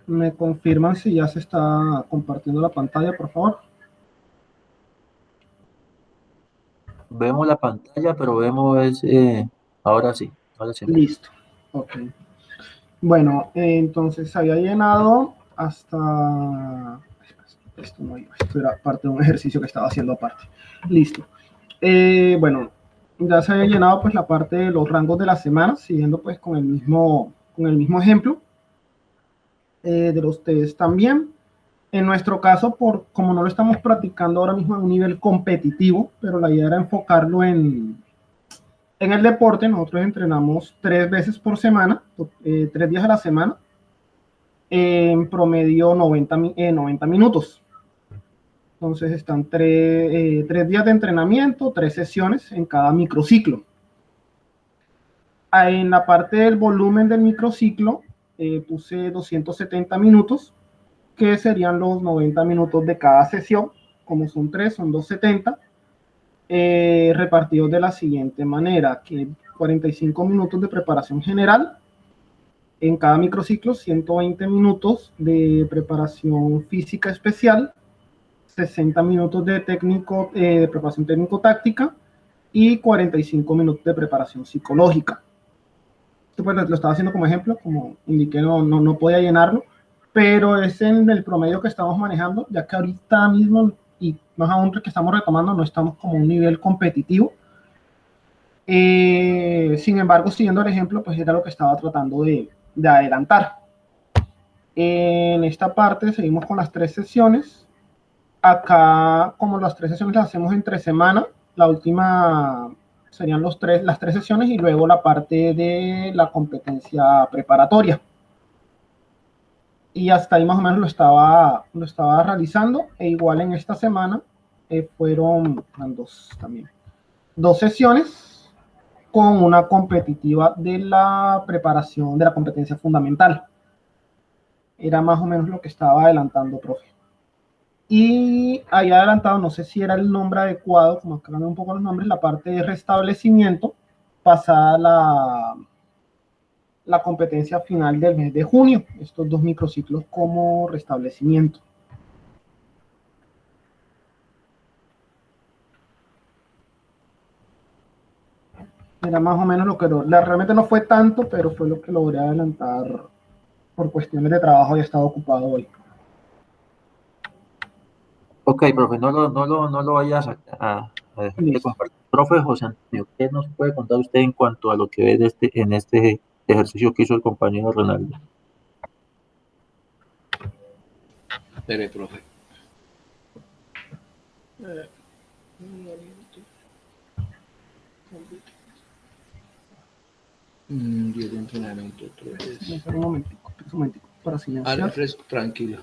¿Me confirman si ya se está compartiendo la pantalla, por favor? Vemos la pantalla, pero vemos ahora sí, ahora sí. Listo. Ok. Bueno, entonces había llenado hasta... Esto no iba, esto era parte de un ejercicio que estaba haciendo aparte. Listo. Bueno, ya se había llenado pues la parte de los rangos de la semana, siguiendo pues con el mismo ejemplo de los test también. En nuestro caso, como no lo estamos practicando ahora mismo en un nivel competitivo, pero la idea era enfocarlo en el deporte, nosotros entrenamos 3 veces por semana, 3 días a la semana, en promedio 90 minutos. Entonces están 3 días de entrenamiento, 3 sesiones en cada microciclo. En la parte del volumen del microciclo puse 270 minutos, que serían los 90 minutos de cada sesión. Como son 3, son 270, repartidos de la siguiente manera, que 45 minutos de preparación general, en cada microciclo 120 minutos de preparación física especial, 60 minutos de preparación técnico-táctica y 45 minutos de preparación psicológica. Esto pues lo estaba haciendo como ejemplo, como indiqué, no podía llenarlo, pero es en el promedio que estamos manejando, ya que ahorita mismo, y más aún que estamos retomando, no estamos como un nivel competitivo. Sin embargo, siguiendo el ejemplo, pues era lo que estaba tratando de adelantar. En esta parte seguimos con las 3 sesiones. Acá, como las 3 sesiones las hacemos entre semana, la última serían las 3 sesiones y luego la parte de la competencia preparatoria. Y hasta ahí más o menos lo estaba realizando. E igual en esta semana fueron también 2 sesiones con una competitiva de la preparación de la competencia fundamental. Era más o menos lo que estaba adelantando, profe. Y ahí adelantado, no sé si era el nombre adecuado, como cambiando un poco los nombres, la parte de restablecimiento, pasada la competencia final del mes de junio, estos 2 microciclos como restablecimiento. Era más o menos lo que realmente no fue tanto, pero fue lo que logré adelantar por cuestiones de trabajo y he estado ocupado hoy. Ok, profe, no lo vayas a dejar de Listo. compartir. Profe José Antonio, ¿qué nos puede contar usted en cuanto a lo que ve en este ejercicio que hizo el compañero Ronaldo? Espere, profe. Día de entrenamiento 3. Un momentico, para silenciar. Alfred, tranquilo.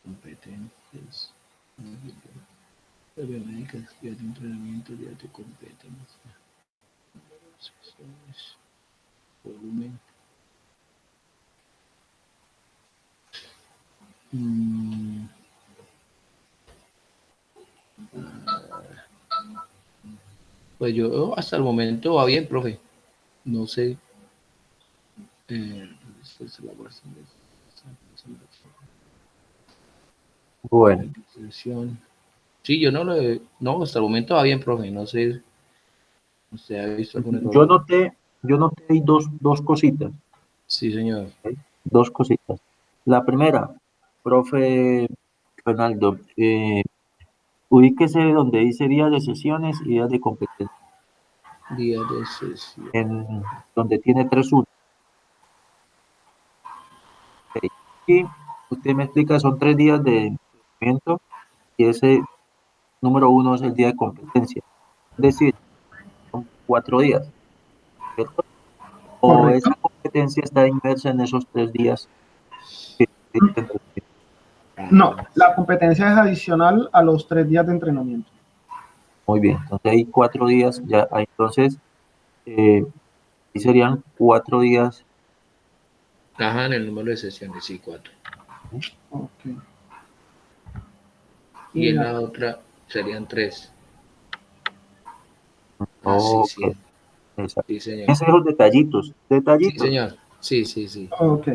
Competencias. Biomédicas, día de entrenamiento, día de competencia. Sesiones. Volumen. Pues yo hasta el momento va bien, profe. No sé. Bueno, Sí, yo no lo. No, hasta el momento va bien, profe. No sé. ¿Usted ha visto algún error? yo noté ahí dos cositas, Sí, señor. ¿ok? Dos cositas. La primera, profe Ronaldo, ubíquese donde dice días de sesiones y días de competencia, Día de sesión. donde tiene 3-1. Ok. Y usted me explica, son 3 días de entrenamiento y ese número 1 es el día de competencia. Es decir, son 4 días, ¿cierto? O Correcto. esa competencia está inmersa en esos 3 días que de entrenamiento. No, la competencia es adicional a los 3 días de entrenamiento. Muy bien, entonces hay 4 días, ya, entonces, ahí serían 4 días. Ajá, en el número de sesiones, sí, 4. Okay. Y Y en la, la otra serían 3. Ah, sí, Ok, sí, exacto. sí, señor. Esos detallitos, Sí, detallitos. señor. Sí, sí, sí. Ok.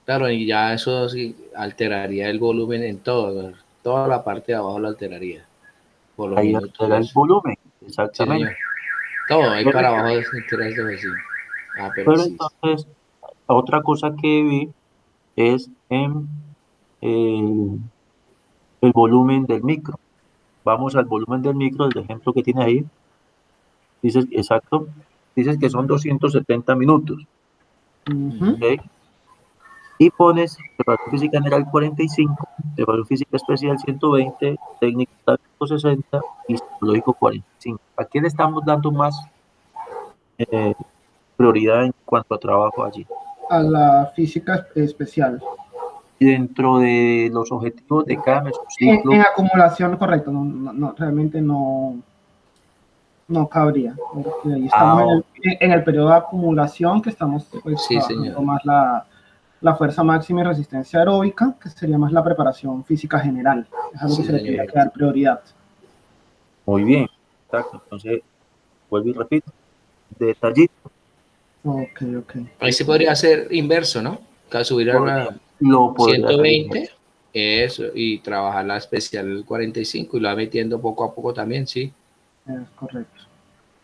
Claro, y ya eso sí alteraría el volumen en todo, ¿verdad? Toda la parte de abajo lo alteraría, por los Ahí minutos y altera el eso. volumen, Sí, exactamente. señor. Todo, ahí Pero, para abajo altera esto así. Ah, pero pero sí. entonces, otra cosa que vi es en el, el volumen del micro. Vamos al volumen del micro, el ejemplo que tiene ahí. Dices, exacto, dices que son 270 minutos, Ujú. Ujú. ¿ok? Y pones preparación física general 45, preparación física especial 120, técnico táctico 60 y psicológico 45. ¿A quién le estamos dando más eh, prioridad en cuanto a trabajo allí? A la física especial. Y dentro de los objetivos de cada En mesociclo, acumulación, correcto. Realmente no cabría, porque ahí estamos ah, ok, en el periodo de acumulación que estamos pues, Sí, señor. trabajando más la fuerza máxima y resistencia aeróbica, que sería más la preparación física general. Es algo que Sí, se le tendría señor. que dar prioridad. muy bien, exacto. Entonces, vuelvo y repito, detallito, Ok, ok. Ahí se podría hacer inverso, ¿no? Subir a la lo podría hacer 120, eso, y trabajar la especial 45 y lo va metiendo poco a poco también, sí. Es correcto.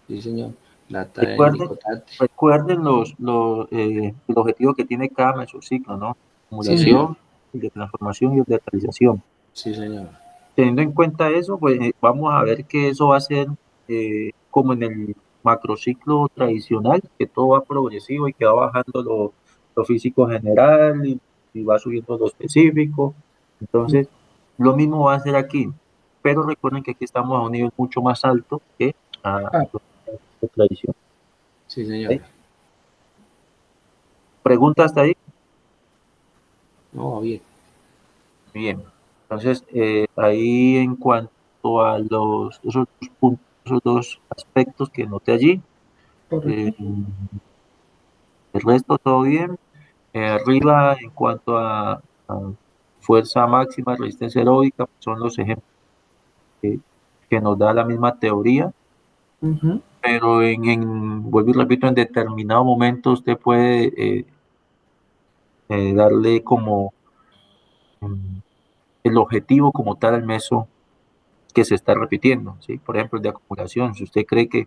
Sí, señor. La Recuerden, técnico táctico. recuerden el objetivo que tiene cada mesociclo, ¿no? Sí, Acumulación, el de transformación y el de realización. sí, señor. Teniendo en cuenta eso, pues vamos a ver que eso va a ser como en el macrociclo tradicional, que todo va progresivo y que va bajando lo físico general y va subiendo lo específico. Entonces, lo mismo va a ser aquí, pero recuerden que aquí estamos a un nivel mucho más alto que a claro. la tradición. Sí, señor. ¿Ok? ¿Pregunta hasta ahí? No, va bien. Bien. Entonces, ahí en cuanto a esos dos puntos, esos dos aspectos que noté allí, Correcto. eh, el resto todo bien. Arriba, en cuanto a fuerza máxima, resistencia aeróbica, son los ejemplos que, que nos da la misma teoría, Ujú. pero vuelvo y repito, en determinado momento usted puede darle como mm, el objetivo como tal al meso que se está repitiendo, ¿sí? Por ejemplo, el de acumulación, si usted cree que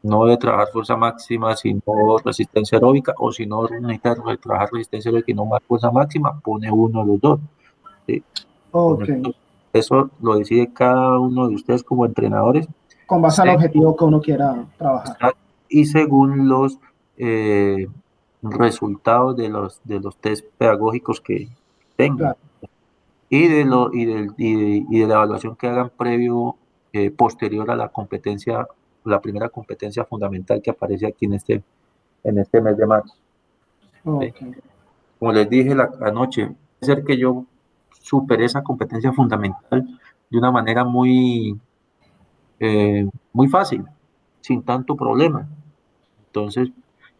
no debe trabajar fuerza máxima, sino resistencia aeróbica, o si no necesita trabajar resistencia aeróbica y no más fuerza máxima, pone uno de los dos, ¿sí? Pone Ok. los dos. Eso lo decide cada uno de ustedes como entrenadores Con base al según, objetivo que uno quiera trabajar. y según los eh, resultados de los test pedagógicos que tengan. Claro. Y de la evaluación que hagan posterior a la competencia, la primera competencia fundamental que aparece aquí en este mes de marzo. ¿Sí? Ok. Como les dije anoche, puede ser que yo supere esa competencia fundamental de una manera muy fácil, sin tanto problema. Entonces,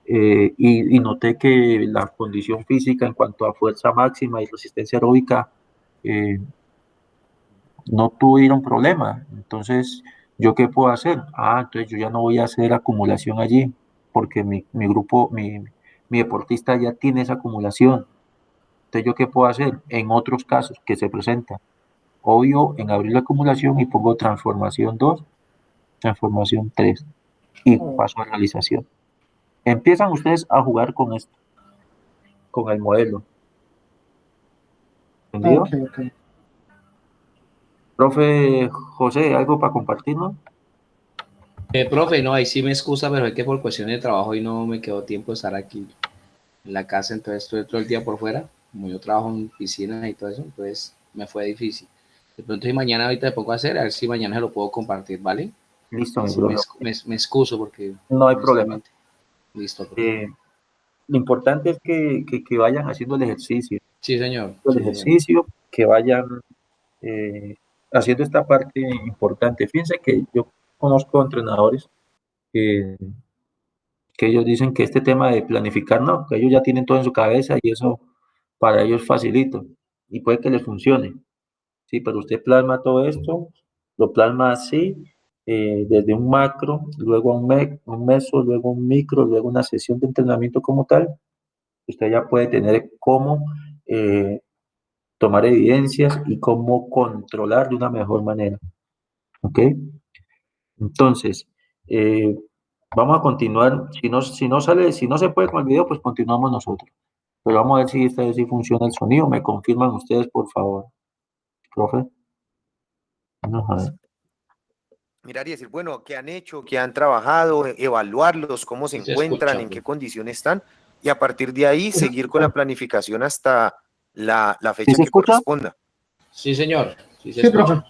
y noté que la condición física en cuanto a fuerza máxima y resistencia aeróbica eh, no tuvieron problema. Entonces, ¿yo qué puedo hacer? Entonces yo ya no voy a hacer acumulación allí, porque mi grupo, mi deportista ya tiene esa acumulación. Entonces, ¿yo qué puedo hacer? En otros casos que se presentan, obvio, en abrir la acumulación y pongo transformación 2, transformación 3 y Oh, paso a realización. Empiezan ustedes a jugar con esto, con el modelo. ok, ¿Entendido? ok. Profe José, ¿algo para compartirnos? Profe, no, ahí sí me excusa, pero es que por cuestiones de trabajo hoy no me quedó tiempo de estar aquí en la casa, entonces estoy todo el día por fuera, como yo trabajo en piscina y todo eso, entonces me fue difícil. De pronto si mañana ahorita me pongo a hacer, a ver si mañana se lo puedo compartir, ¿vale? Listo, Ahí mi sí me, profe. me excuso porque No hay problema. honestamente, listo, profe. Eh, lo importante es que vayan haciendo Sí, señor, el sí, señor. ejercicio, que vayan eh, haciendo esta parte importante. Fíjense que yo conozco entrenadores que, que ellos dicen que este tema de planificar, no, que ellos ya tienen todo en su cabeza y eso para ellos facilito y puede que les funcione. Sí, pero usted plasma todo esto, lo plasma así, desde un macro, luego un meso, luego un micro, luego una sesión de entrenamiento como tal, usted ya puede tener cómo tomar evidencias y cómo controlar de una mejor manera. ¿Ok? Entonces, eh, vamos a continuar. Si no se puede con el video, pues continuamos nosotros. Pero vamos a ver si esta vez sí funciona el sonido. Me confirman ustedes, por favor. Profe. Vamos a ver. Mirar y decir, bueno, ¿qué han hecho? ¿Qué han trabajado? Evaluarlos, cómo se Se encuentran, escucha, en qué condiciones están, y a partir de ahí seguir con la planificación hasta la ¿Sí fecha se que escucha? corresponda. Sí, señor. Sí, se Sí, escucha. profe.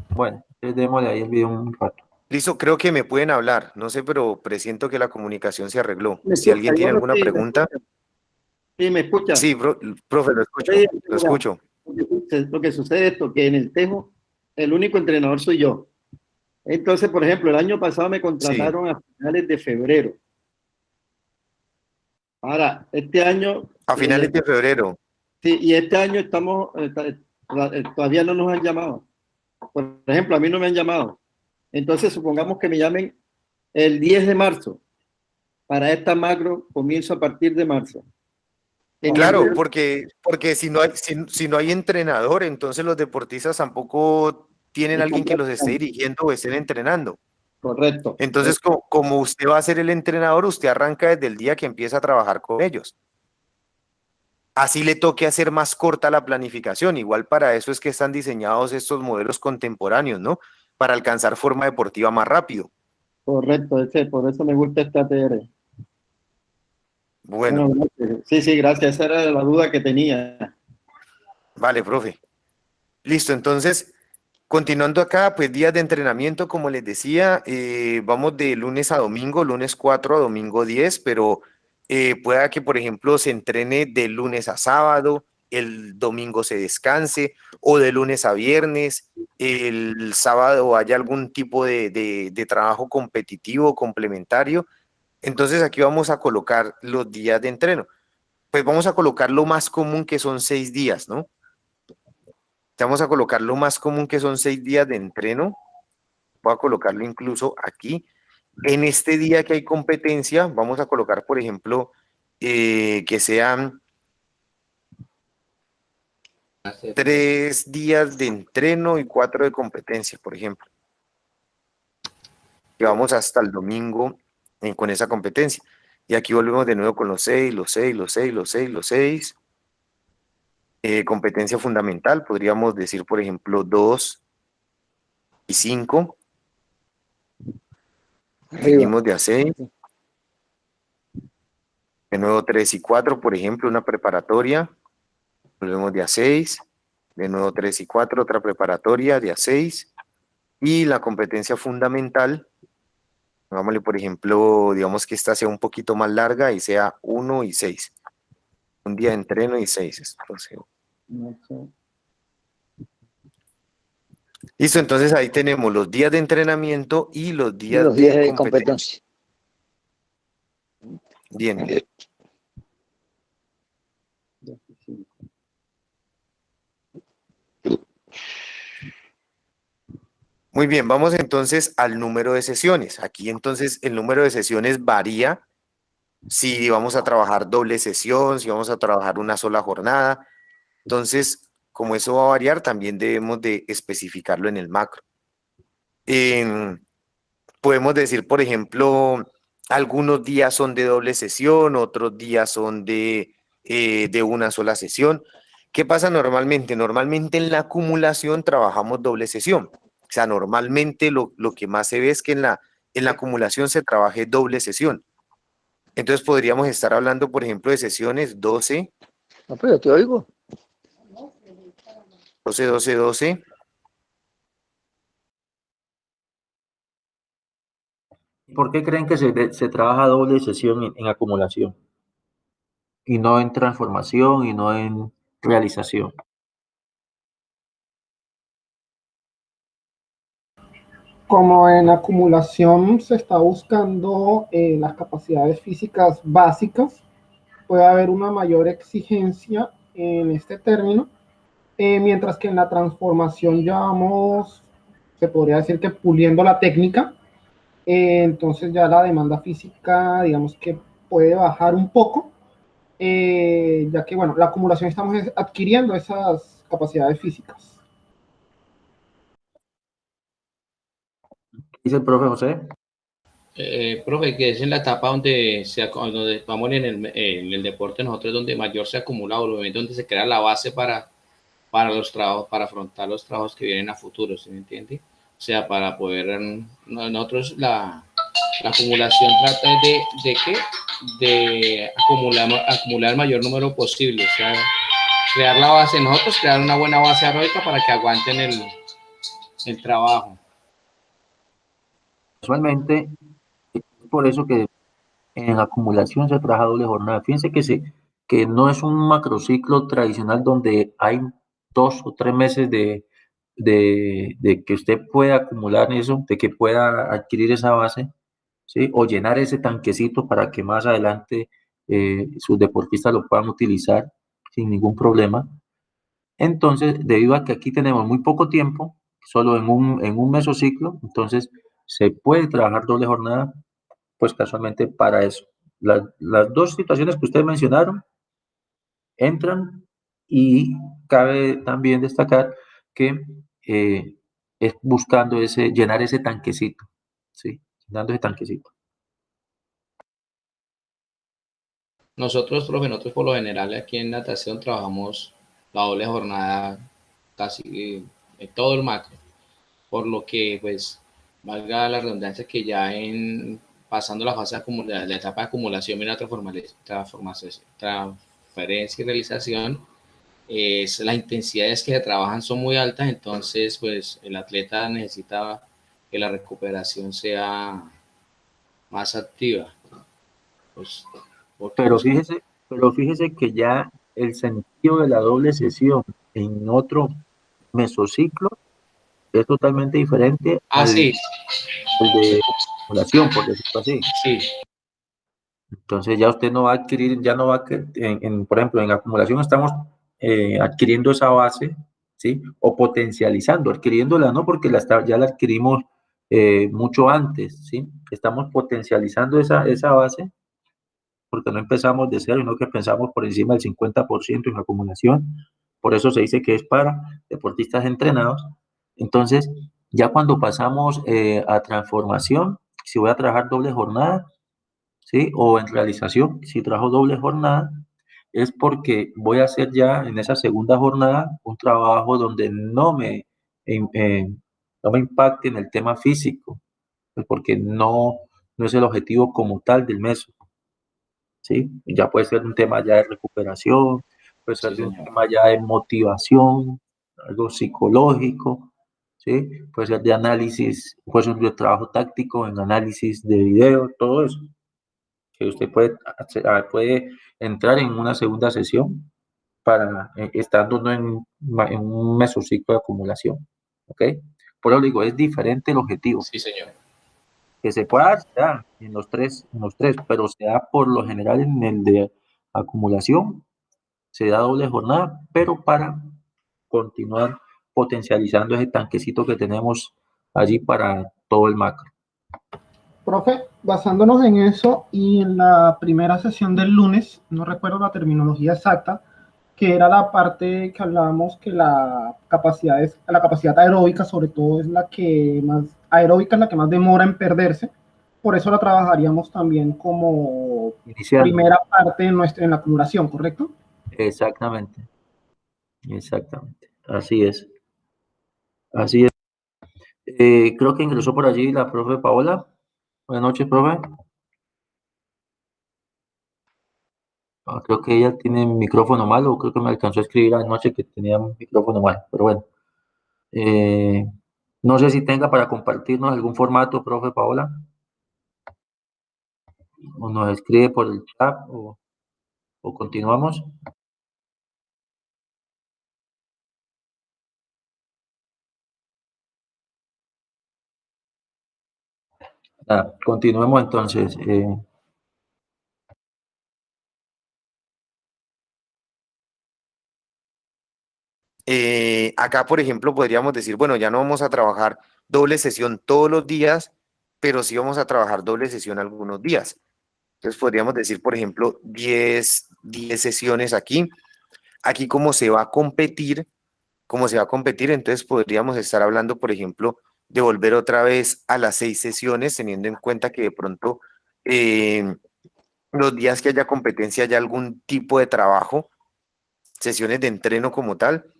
Bueno, entonces démosle ahí el video un rato. Listo, creo que me pueden hablar, no sé, pero presiento que la comunicación se arregló. ¿Me Si alguien escucha? tiene Yo alguna sí, pregunta, me escucha. sí, profe, lo escucho, Sí, lo escucho. lo que sucede es esto, que en el Tejo el único entrenador soy yo. Entonces, por ejemplo, el año pasado me contrataron a finales de febrero. Ahora, este año, A finales de febrero. sí, y este año estamos, todavía no nos han llamado. Por ejemplo, a mí no me han llamado. Entonces, supongamos que me llamen el 10 de marzo. Para esta macro comienzo a partir de marzo. Claro, porque si no hay entrenador, entonces los deportistas tampoco tienen alguien que los esté dirigiendo o estén entrenando. Correcto. Entonces, como usted va a ser el entrenador, usted arranca desde el día que empieza a trabajar con ellos. Así le toque hacer más corta la planificación. Igual para eso es que están diseñados estos modelos contemporáneos, ¿no? Para alcanzar forma deportiva más rápido. Correcto, por eso me gusta esta ATR. Bueno, sí, sí, gracias. Esa era la duda que tenía. vale, profe. Listo, entonces, continuando acá, pues días de entrenamiento, como les decía, vamos de lunes a domingo, lunes 4 a domingo 10, pero pueda que, por ejemplo, se entrene de lunes a sábado, el domingo se descanse, o de lunes a viernes, el sábado haya algún tipo de trabajo competitivo, complementario. Entonces aquí vamos a colocar los días de entreno. Pues vamos a colocar lo más común, que son 6 días, ¿no? Vamos a colocar lo más común, que son 6 días de entreno. Voy a colocarlo incluso aquí. En este día que hay competencia, vamos a colocar, por ejemplo, que sean 3 días de entreno y 4 de competencia, por ejemplo. Y vamos hasta el domingo con esa competencia. Y aquí volvemos de nuevo con los 6, los 6, los 6, los 6, los 6. Competencia fundamental, podríamos decir, por ejemplo, 2 y 5. Seguimos de a 6. De nuevo 3 y 4, por ejemplo, una preparatoria. Volvemos de a 6. De nuevo 3 y 4, otra preparatoria de a 6. Y la competencia fundamental, hagámosle, por ejemplo, digamos que esta sea un poquito más larga y sea 1 y 6. Un día de entreno y 6. Listo, entonces ahí tenemos los días de entrenamiento y los días de competencia. Bien. Muy bien, vamos entonces al número de sesiones. Aquí entonces el número de sesiones varía si vamos a trabajar doble sesión, si vamos a trabajar una sola jornada. Entonces, como eso va a variar, también debemos de especificarlo en el macro. Podemos decir, por ejemplo, algunos días son de doble sesión, otros días son de una sola sesión. ¿Qué pasa normalmente? Normalmente en la acumulación trabajamos doble sesión. O sea, normalmente lo que más se ve es que en la acumulación se trabaje doble sesión. Entonces podríamos estar hablando, por ejemplo, de sesiones 12. No, pero te oigo. 12, 12, 12. ¿Por qué creen que se trabaja doble sesión en acumulación y no en transformación y no en realización? Como en acumulación se está buscando las capacidades físicas básicas, puede haber una mayor exigencia en este término, mientras que en la transformación ya vamos se podría decir que puliendo la técnica, entonces ya la demanda física, digamos que puede bajar un poco, ya que, bueno, la acumulación estamos adquiriendo esas capacidades físicas. Dice el profe José. Profe, que es en la etapa donde vamos en el deporte, nosotros donde mayor se acumula volumen, donde se crea la base para los trabajos, para afrontar los trabajos que vienen a futuro, ¿sí me entiende? O sea, para poder, nosotros la acumulación trata de qué? De acumular el mayor número posible, o sea, crear la base, nosotros crear una buena base aeróbica para que aguanten el trabajo. Casualmente, es por eso que en acumulación se trabaja doble jornada. Fíjense que no es un macrociclo tradicional donde hay 2 o 3 meses de que usted pueda acumular eso, de que pueda adquirir esa base, ¿sí? O llenar ese tanquecito para que más adelante sus deportistas lo puedan utilizar sin ningún problema. Entonces, debido a que aquí tenemos muy poco tiempo, solo en un mesociclo, entonces se puede trabajar doble jornada, pues casualmente para eso. Las dos situaciones que ustedes mencionaron entran, y cabe también destacar que es buscando llenar ese tanquecito, ¿sí? Llenando ese tanquecito. Nosotros por lo general aquí en natación trabajamos la doble jornada casi en todo el macro, por lo que pues valga la redundancia que ya pasando la fase de la etapa de acumulación y la transferencia y realización, las intensidades que se trabajan son muy altas, entonces pues el atleta necesita que la recuperación sea más activa. Pues, Pero fíjese que ya el sentido de la doble sesión en otro mesociclo es totalmente diferente sí, al de acumulación, por decirlo así. sí. Entonces ya usted no va a adquirir, ya no va a, por ejemplo, en acumulación estamos adquiriendo esa base, ¿sí? O potencializando, adquiriéndola, no porque ya la adquirimos mucho antes, ¿sí? Estamos potencializando esa base porque no empezamos de cero, sino que pensamos por encima del 50% en acumulación. Por eso se dice que es para deportistas entrenados. Entonces, ya cuando pasamos a transformación, si voy a trabajar doble jornada, ¿sí? O en realización, si trabajo doble jornada, es porque voy a hacer ya en esa segunda jornada un trabajo donde no me impacte en el tema físico, pues porque no es el objetivo como tal del mes. ¿Sí? Ya puede ser un tema ya de recuperación, puede ser Sí, un señor. tema ya de motivación, algo psicológico, ¿sí? Puede ser de análisis, puede ser de trabajo táctico, en análisis de video, todo eso, que usted puede entrar en una segunda sesión estando no en un mesociclo de acumulación, ¿ok? Por eso digo, es diferente el objetivo. Sí, señor. Que se pueda dar, se da en los tres, pero se da por lo general en el de acumulación, se da doble jornada, pero para continuar potencializando ese tanquecito que tenemos allí para todo el macro. Profe, basándonos en eso y en la primera sesión del lunes, no recuerdo la terminología exacta, que era la parte que hablábamos que la capacidad aeróbica sobre todo es la que más, aeróbica es la que más demora en perderse, por eso la trabajaríamos también como Inicial, primera parte en la acumulación, ¿correcto? exactamente, así es, así es. Creo que ingresó por allí la profe Paola. Buenas noches, profe. Creo que ella tiene micrófono malo, creo que me alcanzó a escribir anoche que tenía un micrófono malo, pero bueno. Eh, no sé si tenga para compartirnos algún formato, profe Paola, o nos escribe por el chat, o continuamos. Continuemos entonces. Acá, por ejemplo, podríamos decir, bueno, ya no vamos a trabajar doble sesión todos los días, pero sí vamos a trabajar doble sesión algunos días. Entonces podríamos decir, por ejemplo, 10 sesiones aquí. Aquí como se va a competir, entonces podríamos estar hablando, por ejemplo, de volver otra vez a las 6 sesiones, teniendo en cuenta que de pronto los días que haya competencia haya algún tipo de trabajo, sesiones de entreno como tal.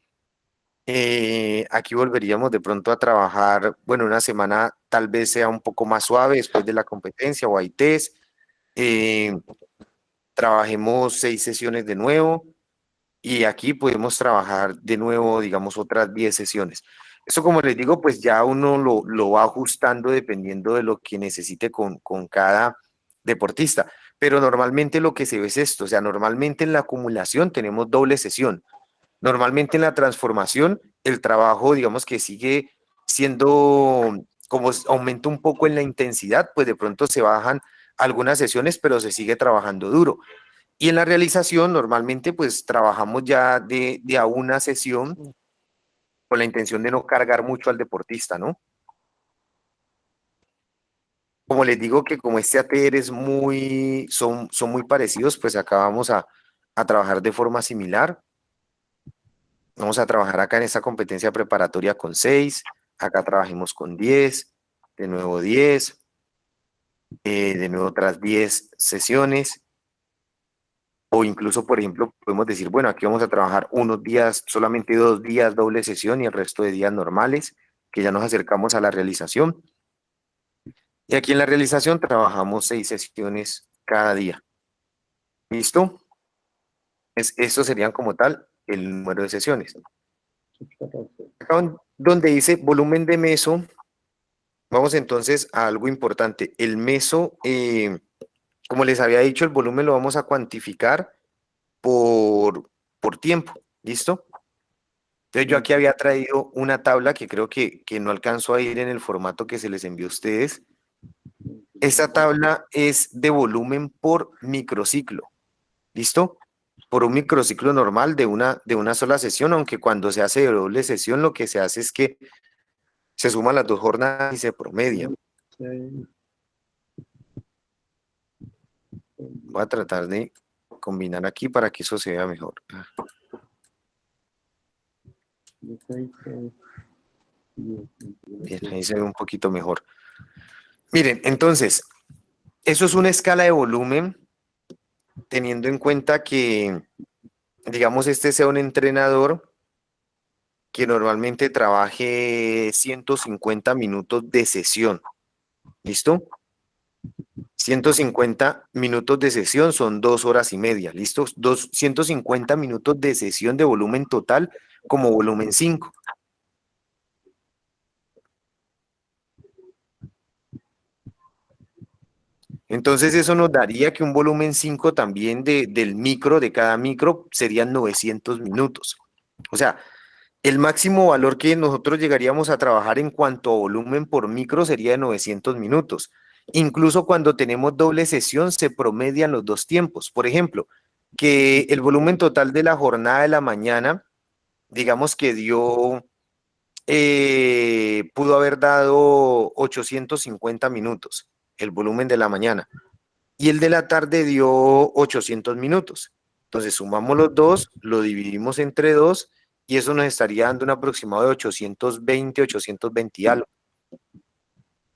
Aquí volveríamos de pronto a trabajar, bueno, una semana tal vez sea un poco más suave después de la competencia o hay test. Trabajemos 6 sesiones de nuevo y aquí podemos trabajar de nuevo, digamos, otras 10 sesiones. Eso, como les digo, pues ya uno lo va ajustando dependiendo de lo que necesite con cada deportista. Pero normalmente lo que se ve es esto, o sea, normalmente en la acumulación tenemos doble sesión. Normalmente en la transformación el trabajo, digamos que sigue siendo, como aumenta un poco en la intensidad, pues de pronto se bajan algunas sesiones, pero se sigue trabajando duro. Y en la realización normalmente pues trabajamos ya de a una sesión con la intención de no cargar mucho al deportista, ¿no? Como les digo que como este ATR es son muy parecidos, pues acá vamos a trabajar de forma similar. Vamos a trabajar acá en esta competencia preparatoria con 6, acá trabajemos con 10, de nuevo 10, de nuevo otras 10 sesiones, o incluso, por ejemplo, podemos decir, bueno, aquí vamos a trabajar unos días, solamente 2 días doble sesión y el resto de días normales, que ya nos acercamos a la realización. Y aquí en la realización trabajamos 6 sesiones cada día. ¿Listo? Estos serían como tal el número de sesiones. Acá donde dice volumen de meso, vamos entonces a algo importante. El meso, como les había dicho, el volumen lo vamos a cuantificar por tiempo. ¿Listo? Entonces yo aquí había traído una tabla que creo que no alcanzó a ir en el formato que se les envió a ustedes. Esta tabla es de volumen por microciclo. ¿Listo? Por un microciclo normal de una sola sesión, aunque cuando se hace de doble sesión lo que se hace es que se suman las 2 jornadas y se promedia. Voy a tratar de combinar aquí para que eso se vea mejor. Bien, ahí se ve un poquito mejor. Miren, entonces, eso es una escala de volumen, teniendo en cuenta que, digamos, este sea un entrenador que normalmente trabaje 150 minutos de sesión. ¿Listo? 150 minutos de sesión son 2 horas y media. ¿Listo? 150 minutos de sesión de volumen total como volumen 5. Entonces eso nos daría que un volumen 5 también del micro, de cada micro, serían 900 minutos. O sea, el máximo valor que nosotros llegaríamos a trabajar en cuanto a volumen por micro sería de 900 minutos. Incluso cuando tenemos doble sesión se promedian los 2 tiempos. Por ejemplo, que el volumen total de la jornada de la mañana, digamos que pudo haber dado 850 minutos, el volumen de la mañana. Y el de la tarde dio 800 minutos. Entonces sumamos los dos, lo dividimos entre 2 y eso nos estaría dando un aproximado de 820 y algo.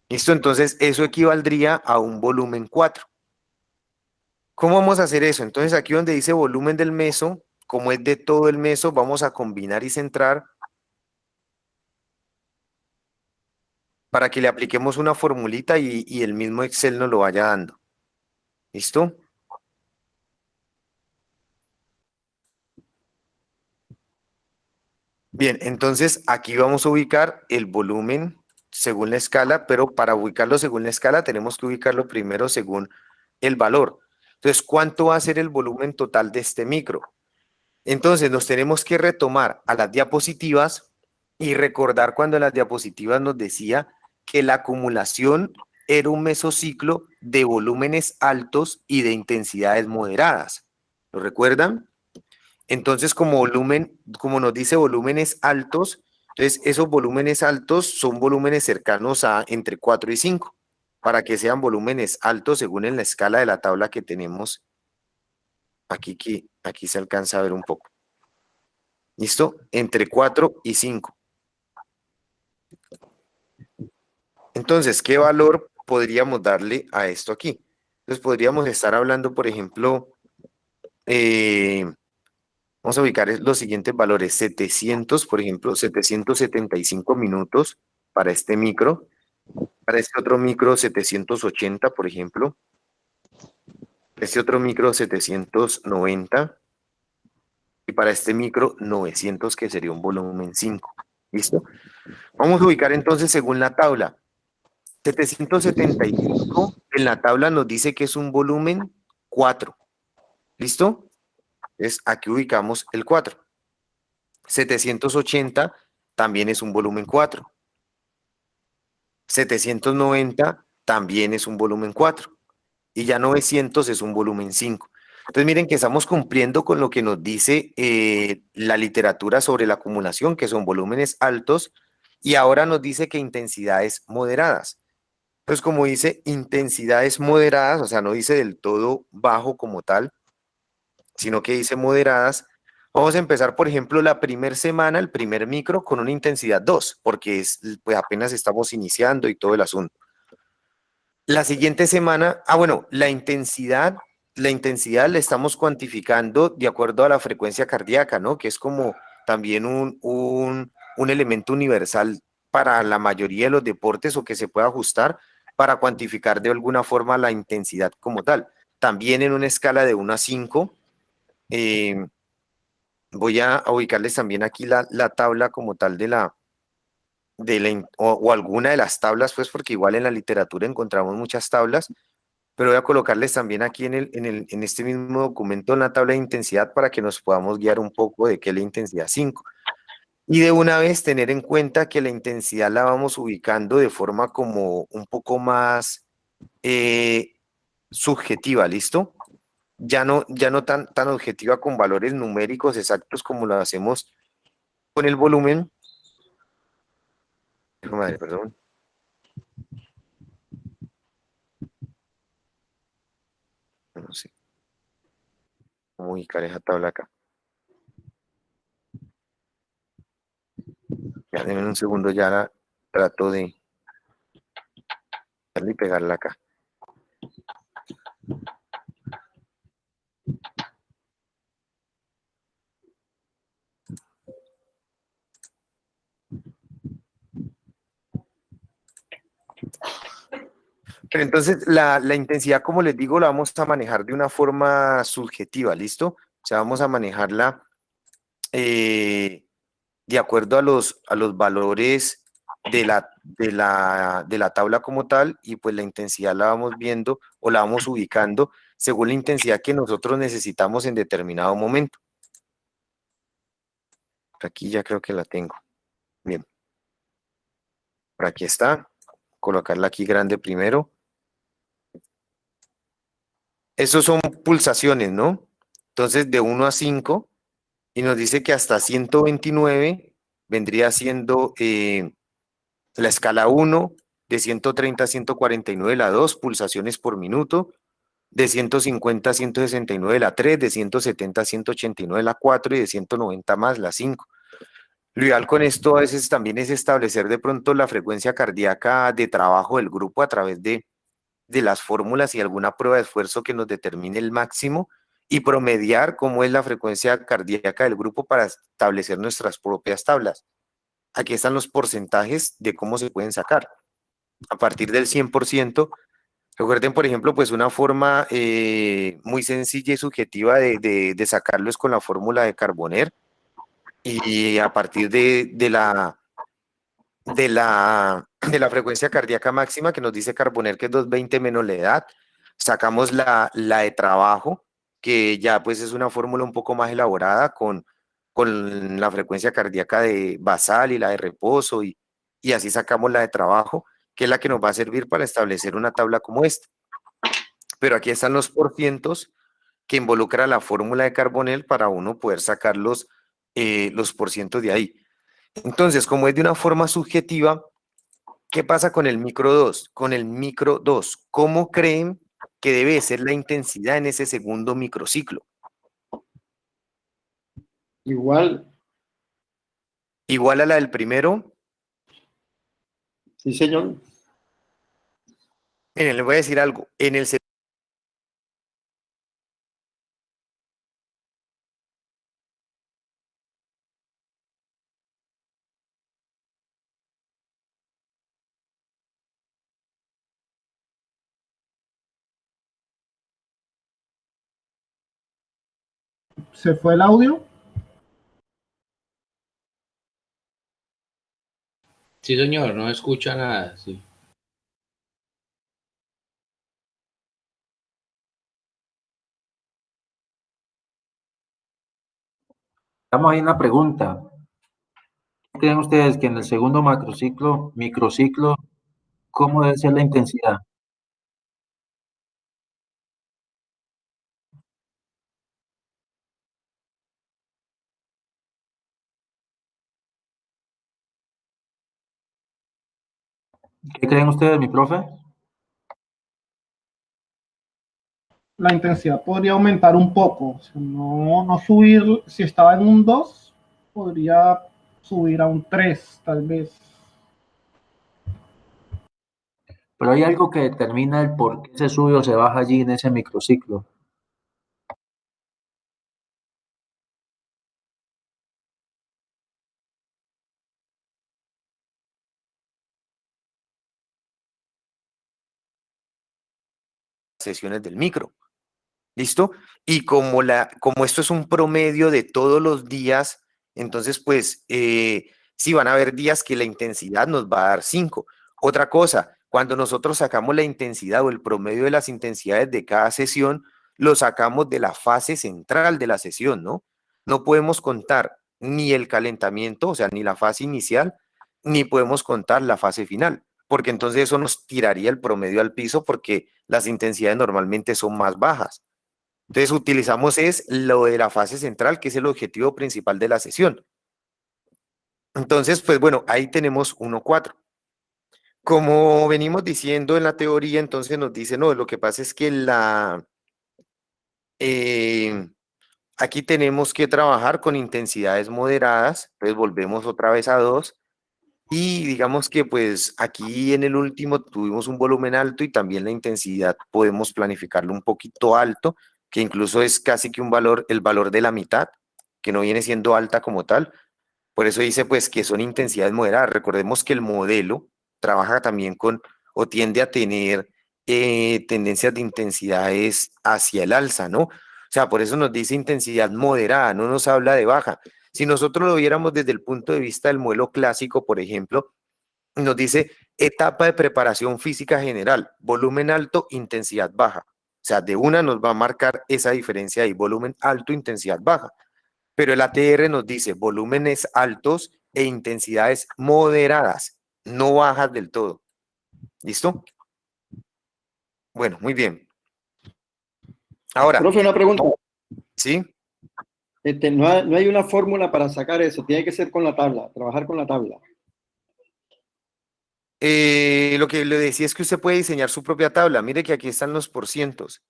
¿Listo? Entonces eso equivaldría a un volumen 4. ¿Cómo vamos a hacer eso? Entonces aquí donde dice volumen del meso, como es de todo el meso, vamos a combinar y centrar para que le apliquemos una formulita y el mismo Excel nos lo vaya dando. ¿Listo? Bien, entonces aquí vamos a ubicar el volumen según la escala, pero para ubicarlo según la escala tenemos que ubicarlo primero según el valor. Entonces, ¿cuánto va a ser el volumen total de este micro? Entonces, nos tenemos que retomar a las diapositivas y recordar cuando en las diapositivas nos decía que la acumulación era un mesociclo de volúmenes altos y de intensidades moderadas. ¿Lo recuerdan? Entonces, como volumen, como nos dice volúmenes altos, entonces esos volúmenes altos son volúmenes cercanos a entre 4 y 5, para que sean volúmenes altos según en la escala de la tabla que tenemos aquí, aquí se alcanza a ver un poco. ¿Listo? Entre 4 y 5. Entonces, ¿qué valor podríamos darle a esto aquí? Entonces, podríamos estar hablando, por ejemplo, vamos a ubicar los siguientes valores. 700, por ejemplo, 775 minutos para este micro. Para este otro micro, 780, por ejemplo. Este otro micro, 790. Y para este micro, 900, que sería un volumen 5. ¿Listo? Vamos a ubicar entonces según la tabla. 775 en la tabla nos dice que es un volumen 4. ¿Listo? Entonces aquí ubicamos el 4. 780 también es un volumen 4. 790 también es un volumen 4. Y ya 900 es un volumen 5. Entonces miren que estamos cumpliendo con lo que nos dice la literatura sobre la acumulación, que son volúmenes altos, y ahora nos dice que intensidades moderadas. Entonces, como dice intensidades moderadas, o sea, no dice del todo bajo como tal, sino que dice moderadas, vamos a empezar, por ejemplo, la primera semana, el primer micro, con una intensidad 2, porque pues apenas estamos iniciando y todo el asunto. La siguiente semana, bueno, la intensidad la estamos cuantificando de acuerdo a la frecuencia cardíaca, ¿no? Que es como también un elemento universal para la mayoría de los deportes o que se puede ajustar para cuantificar de alguna forma la intensidad como tal. También en una escala de 1 a 5, voy a ubicarles también aquí la tabla como tal o alguna de las tablas, pues porque igual en la literatura encontramos muchas tablas, pero voy a colocarles también aquí en este mismo documento una tabla de intensidad para que nos podamos guiar un poco de qué es la intensidad 5. Y de una vez tener en cuenta que la intensidad la vamos ubicando de forma como un poco más subjetiva, ¿listo? Ya no tan objetiva con valores numéricos exactos como lo hacemos con el volumen. Madre, perdón. No sé cómo ubicar esa tabla acá. Ya, denme un segundo, ya trato de darle y pegarla acá. Pero entonces la intensidad, como les digo, la vamos a manejar de una forma subjetiva, ¿listo? O sea, vamos a manejarla de acuerdo a los valores de la tabla como tal, y pues la intensidad la vamos viendo o la vamos ubicando según la intensidad que nosotros necesitamos en determinado momento. Aquí ya creo que la tengo. Bien. Por aquí está. Colocarla aquí grande primero. Esos son pulsaciones, ¿no? Entonces, de 1 a 5, y nos dice que hasta 129 vendría siendo la escala 1, de 130 a 149 la 2 pulsaciones por minuto, de 150 a 169 la 3, de 170 a 189 la 4 y de 190 más la 5. Lo ideal con esto a veces también es establecer de pronto la frecuencia cardíaca de trabajo del grupo a través de las fórmulas y alguna prueba de esfuerzo que nos determine el máximo y promediar cómo es la frecuencia cardíaca del grupo para establecer nuestras propias tablas. Aquí están los porcentajes de cómo se pueden sacar. A partir del 100%, recuerden, por ejemplo, pues una forma muy sencilla y subjetiva de sacarlo es con la fórmula de Carboner, y a partir de la frecuencia cardíaca máxima que nos dice Carboner, que es 220 menos la edad, sacamos la de trabajo, que ya pues es una fórmula un poco más elaborada con la frecuencia cardíaca de basal y la de reposo, y así sacamos la de trabajo, que es la que nos va a servir para establecer una tabla como esta. Pero aquí están los porcientos que involucra la fórmula de Carbonell para uno poder sacar los porcientos de ahí. Entonces, como es de una forma subjetiva, ¿qué pasa con el micro 2? Con el micro 2, ¿cómo creen que debe ser la intensidad en ese segundo microciclo? Igual, ¿Igual a la del primero? sí, señor. Miren, les voy a decir algo. En el ¿Se fue el audio? Sí, señor, no escucha nada, sí. Estamos ahí en la pregunta. ¿Qué creen ustedes que en el segundo microciclo, cómo debe ser la intensidad? ¿Qué creen ustedes, mi profe? La intensidad podría aumentar un poco, o sea, no subir, si estaba en un 2 podría subir a un 3 tal vez. Pero hay algo que determina el por qué se sube o se baja allí en ese microciclo. sesiones del micro. ¿Listo? Y como esto es un promedio de todos los días, entonces pues sí van a haber días que la intensidad nos va a dar 5. Otra cosa, cuando nosotros sacamos la intensidad o el promedio de las intensidades de cada sesión, lo sacamos de la fase central de la sesión, ¿no? No podemos contar ni el calentamiento, o sea, ni la fase inicial, ni podemos contar la fase final, porque entonces eso nos tiraría el promedio al piso porque las intensidades normalmente son más bajas. Entonces utilizamos es lo de la fase central, que es el objetivo principal de la sesión. Entonces, pues bueno, ahí tenemos 1,4. Como venimos diciendo en la teoría, entonces nos dice, no, lo que pasa es que aquí tenemos que trabajar con intensidades moderadas, entonces volvemos otra vez a 2. Y digamos que pues aquí en el último tuvimos un volumen alto y también la intensidad podemos planificarlo un poquito alto, que incluso es casi que el valor de la mitad, que no viene siendo alta como tal. Por eso dice pues que son intensidades moderadas. Recordemos que el modelo trabaja también con o tiende a tener tendencias de intensidades hacia el alza, ¿no? O sea, por eso nos dice intensidad moderada, no nos habla de baja. Si nosotros lo viéramos desde el punto de vista del modelo clásico, por ejemplo, nos dice etapa de preparación física general, volumen alto, intensidad baja. O sea, de una nos va a marcar esa diferencia ahí, volumen alto, intensidad baja. Pero el ATR nos dice volúmenes altos e intensidades moderadas, no bajas del todo. ¿Listo? Bueno, muy bien. Ahora, Profe, una pregunta. ¿sí? No hay una fórmula para sacar eso, tiene que ser con la tabla, trabajar con la tabla. Lo que le decía es que usted puede diseñar su propia tabla. Mire que aquí están los porcientos.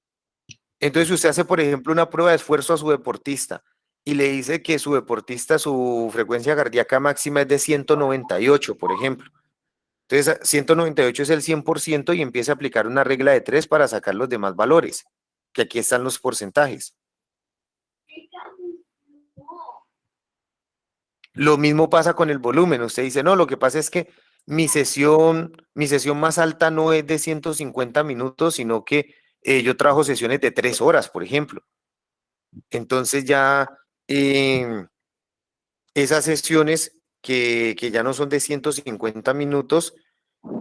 Entonces usted hace, por ejemplo, una prueba de esfuerzo a su deportista y le dice que su deportista, su frecuencia cardíaca máxima es de 198, por ejemplo. Entonces, 198 es el 100% y empieza a aplicar una regla de 3 para sacar los demás valores, que aquí están los porcentajes. Lo mismo pasa con el volumen. Usted dice, no, lo que pasa es que mi sesión más alta no es de 150 minutos, sino que yo trabajo sesiones de 3 horas, por ejemplo. Entonces ya esas sesiones que ya no son de 150 minutos,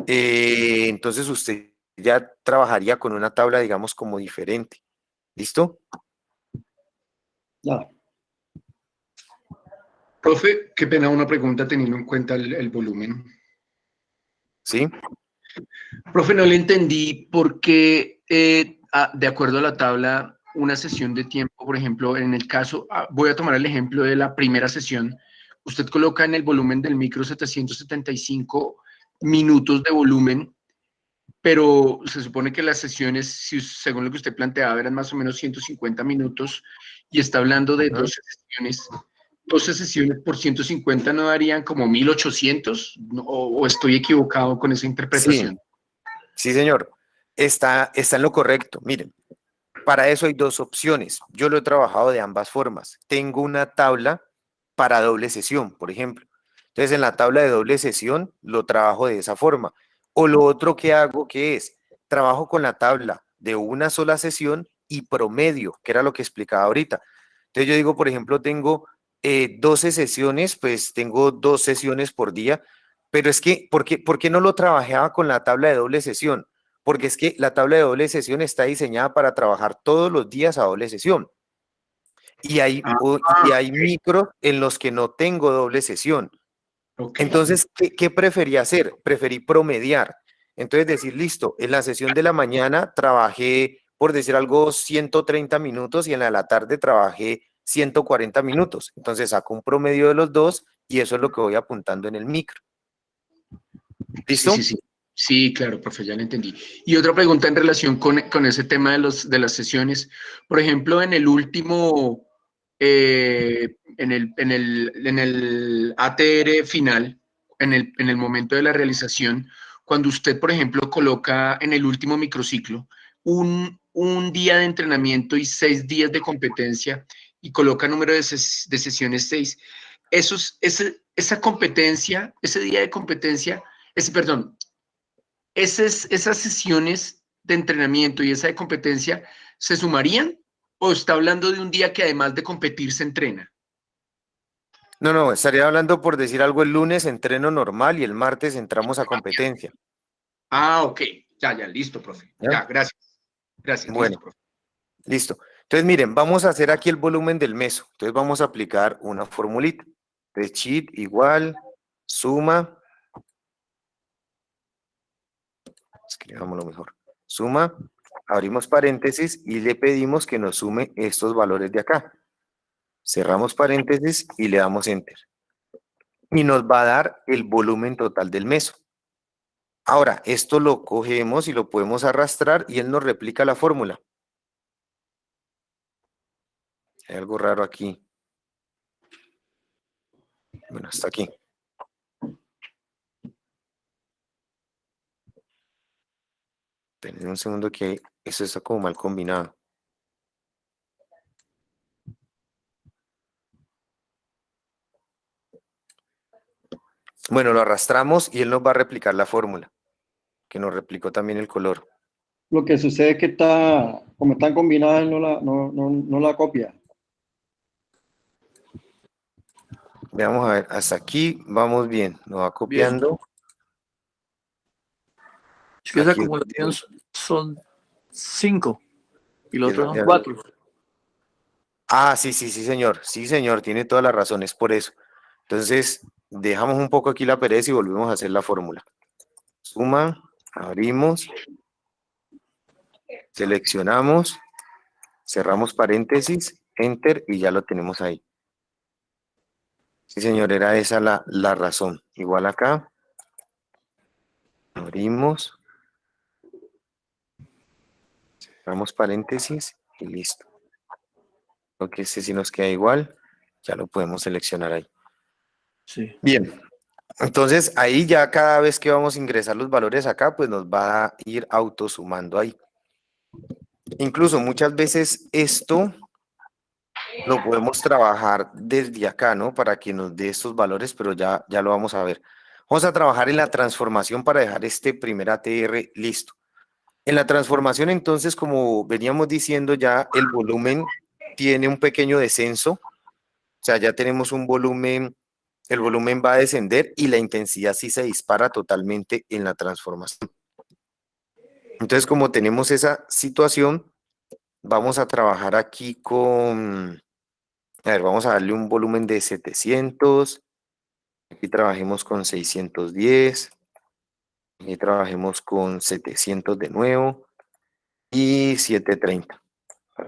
entonces usted ya trabajaría con una tabla, digamos, como diferente. ¿Listo? Ya. Profe, qué pena una pregunta teniendo en cuenta el volumen. ¿Sí? Profe, no le entendí por qué, de acuerdo a la tabla, una sesión de tiempo, por ejemplo, en el caso, voy a tomar el ejemplo de la primera sesión, usted coloca en el volumen del micro 775 minutos de volumen, pero se supone que las sesiones, según lo que usted planteaba, eran más o menos 150 minutos y está hablando de 12 sesiones. 12 sesiones por 150 no darían como 1800, o estoy equivocado con esa interpretación. Sí, señor. Está en lo correcto. Miren, para eso hay dos opciones. Yo lo he trabajado de ambas formas. Tengo una tabla para doble sesión, por ejemplo. Entonces, en la tabla de doble sesión lo trabajo de esa forma. O lo otro que hago que es, trabajo con la tabla de una sola sesión y promedio, que era lo que explicaba ahorita. Entonces, yo digo, por ejemplo, tengo 12 sesiones, pues tengo 2 sesiones por día, pero es que, ¿por qué no lo trabajaba con la tabla de doble sesión? Porque es que la tabla de doble sesión está diseñada para trabajar todos los días a doble sesión. Y hay micros en los que no tengo doble sesión. Okay. Entonces, ¿qué preferí hacer? Preferí promediar. Entonces, decir, listo, en la sesión de la mañana trabajé, por decir algo, 130 minutos y en la de la tarde trabajé 140 minutos. Entonces, saco un promedio de los dos y eso es lo que voy apuntando en el micro. ¿Listo? Sí. Sí, claro, profe, ya lo entendí. Y otra pregunta en relación con ese tema de las sesiones. Por ejemplo, en el último, en el ATR final, en el momento de la realización, cuando usted, por ejemplo, coloca en el último microciclo un día de entrenamiento y 6 días de competencia y coloca número de sesiones 6, esa competencia, ese día de competencia, esas sesiones de entrenamiento y esa de competencia, ¿se sumarían? ¿O está hablando de un día que además de competir se entrena? No, estaría hablando por decir algo, el lunes entreno normal y el martes entramos a competencia. Ok, ya, listo, profe. Ya, gracias. Gracias, Bueno, listo, profe. listo. Entonces, miren, vamos a hacer aquí el volumen del meso. Entonces, vamos a aplicar una formulita. Entonces, cheat igual, suma, escribámoslo mejor, suma, abrimos paréntesis y le pedimos que nos sume estos valores de acá. Cerramos paréntesis y le damos enter. Y nos va a dar el volumen total del meso. Ahora, esto lo cogemos y lo podemos arrastrar y él nos replica la fórmula. Hay algo raro aquí. Bueno, hasta aquí. Esperen un segundo que eso está como mal combinado. Bueno, lo arrastramos y él nos va a replicar la fórmula, que nos replicó también el color. Lo que sucede es que como están combinadas, él no la copia. Veamos a ver, hasta aquí vamos bien, nos va copiando. Es que esa Aquí. acumulación son 5 y los Eso otros son ya. 4. Ah, sí, señor. Sí, señor, tiene toda la razón, es por eso. Entonces, dejamos un poco aquí la pereza y volvemos a hacer la fórmula. Suma, abrimos, seleccionamos, cerramos paréntesis, enter y ya lo tenemos ahí. Sí, señor, era esa la razón. Igual acá, abrimos, cerramos paréntesis y listo. Lo que este sí nos queda igual, ya lo podemos seleccionar ahí. Sí. Bien, entonces ahí ya cada vez que vamos a ingresar los valores acá, pues nos va a ir autosumando ahí. Incluso muchas veces esto lo podemos trabajar desde acá, ¿no? Para que nos dé estos valores, pero ya lo vamos a ver. Vamos a trabajar en la transformación para dejar este primer ATR listo. En la transformación, entonces, como veníamos diciendo, ya el volumen tiene un pequeño descenso. O sea, ya tenemos un volumen, el volumen va a descender y la intensidad sí se dispara totalmente en la transformación. Entonces, como tenemos esa situación, vamos a trabajar aquí con, a ver, vamos a darle un volumen de 700, aquí trabajemos con 610, aquí trabajemos con 700 de nuevo y 730.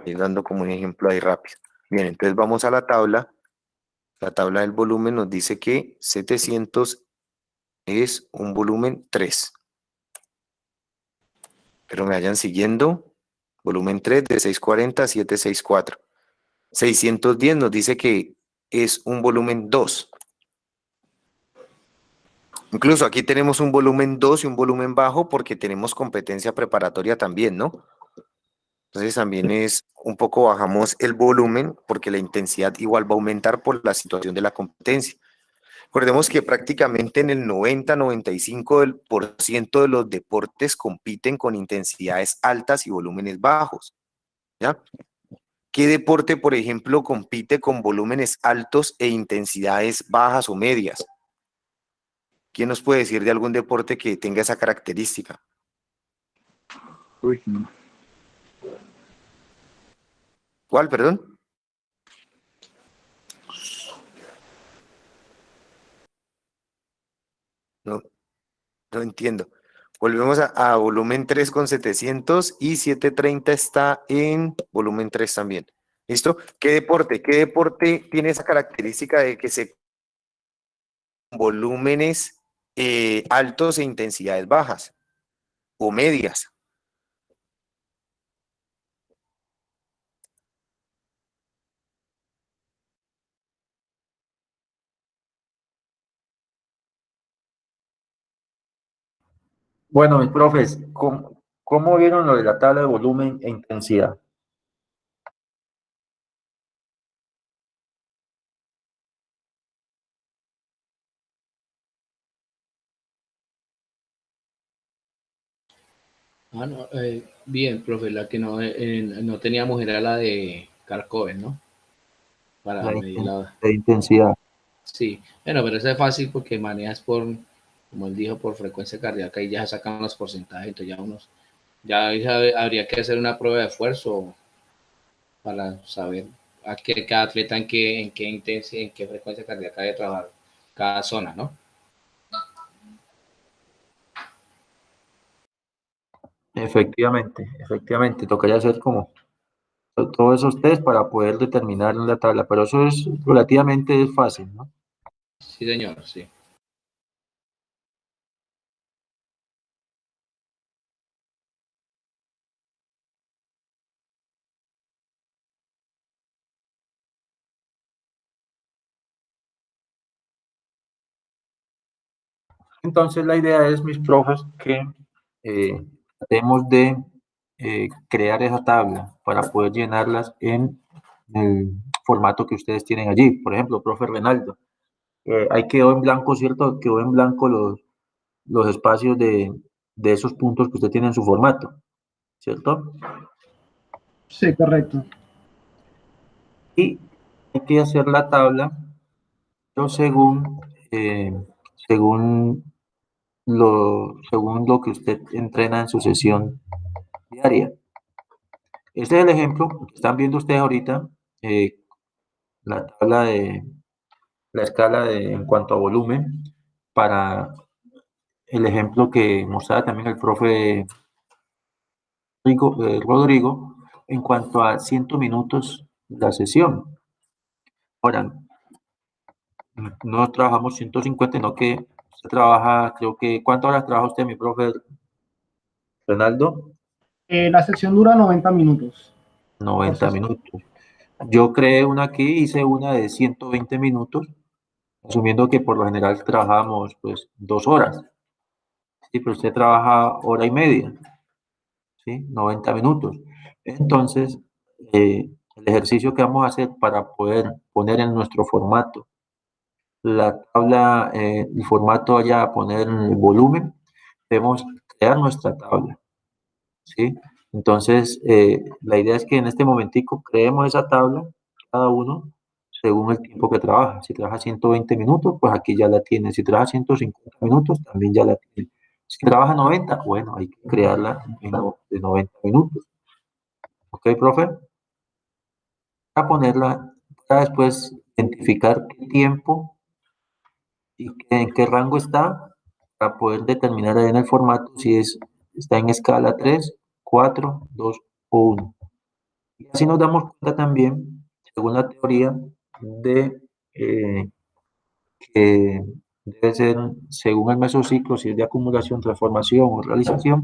Ir dando como un ejemplo ahí rápido. Bien, entonces vamos a la tabla. La tabla del volumen nos dice que 700 es un volumen 3. Pero me vayan siguiendo. Volumen 3 de 640 a 764. 610 nos dice que es un volumen 2. Incluso aquí tenemos un volumen 2 y un volumen bajo porque tenemos competencia preparatoria también, ¿no? Entonces también es un poco bajamos el volumen porque la intensidad igual va a aumentar por la situación de la competencia. Recordemos que prácticamente en el 90-95% de los deportes compiten con intensidades altas y volúmenes bajos, ¿ya? ¿Qué deporte, por ejemplo, compite con volúmenes altos e intensidades bajas o medias? ¿Quién nos puede decir de algún deporte que tenga esa característica? Uy, no. ¿Cuál, perdón? No, no entiendo. Volvemos a volumen 3 con 700 y 730 está en volumen 3 también. ¿Listo? ¿Qué deporte? ¿Qué deporte tiene esa característica de que se volúmenes altos e intensidades bajas o medias? Bueno, mis profes, ¿cómo vieron lo de la tabla de volumen e intensidad? Ah, no, bien, profe, la que no teníamos era la de Carcoven, ¿no? Para medir la... De intensidad. Sí, bueno, pero eso es fácil porque manejas por, como él dijo, por frecuencia cardíaca y ya se sacan los porcentajes, entonces ya habría que hacer una prueba de esfuerzo para saber a qué cada atleta en qué intensidad, en qué frecuencia cardíaca debe trabajar cada zona, ¿no? Efectivamente, tocaría hacer como todos esos test para poder determinar la tabla, pero eso es relativamente fácil, ¿no? Sí, señor, sí. Entonces la idea es, mis profes, que tratemos de crear esa tabla para poder llenarlas en el formato que ustedes tienen allí. Por ejemplo, profe Renaldo, ahí quedó en blanco, ¿cierto? Quedó en blanco los espacios de esos puntos que usted tiene en su formato, ¿cierto? Sí, correcto. Y hay que hacer la tabla, pero según según lo que usted entrena en su sesión diaria. Este es el ejemplo que están viendo ustedes ahorita, la tabla de la escala en cuanto a volumen para el ejemplo que mostraba también el profe Rodrigo en cuanto a 100 minutos de la sesión. Ahora, no trabajamos 150, sino que usted trabaja, creo que, ¿cuántas horas trabaja usted, mi profe Renaldo? La sesión dura 90 minutos por 90 sesión. minutos. Yo creé una aquí, hice una de 120 minutos, asumiendo que por lo general trabajamos pues 2 horas. Sí, pero usted trabaja hora y media, ¿sí? 90 minutos. Entonces, el ejercicio que vamos a hacer para poder poner en nuestro formato la tabla, el formato allá, a poner el volumen, debemos crear nuestra tabla, ¿sí? Entonces, la idea es que en este momentico creemos esa tabla, cada uno, según el tiempo que trabaja. Si trabaja 120 minutos, pues aquí ya la tiene. Si trabaja 150 minutos, también ya la tiene. Si trabaja 90, bueno, hay que crearla de 90 minutos. ¿Ok, profe? Para ponerla, para después identificar qué tiempo y en qué rango está, para poder determinar ahí en el formato si está en escala 3, 4, 2 o 1. Y así nos damos cuenta también, según la teoría, de que debe ser, según el mesociclo, si es de acumulación, transformación o realización,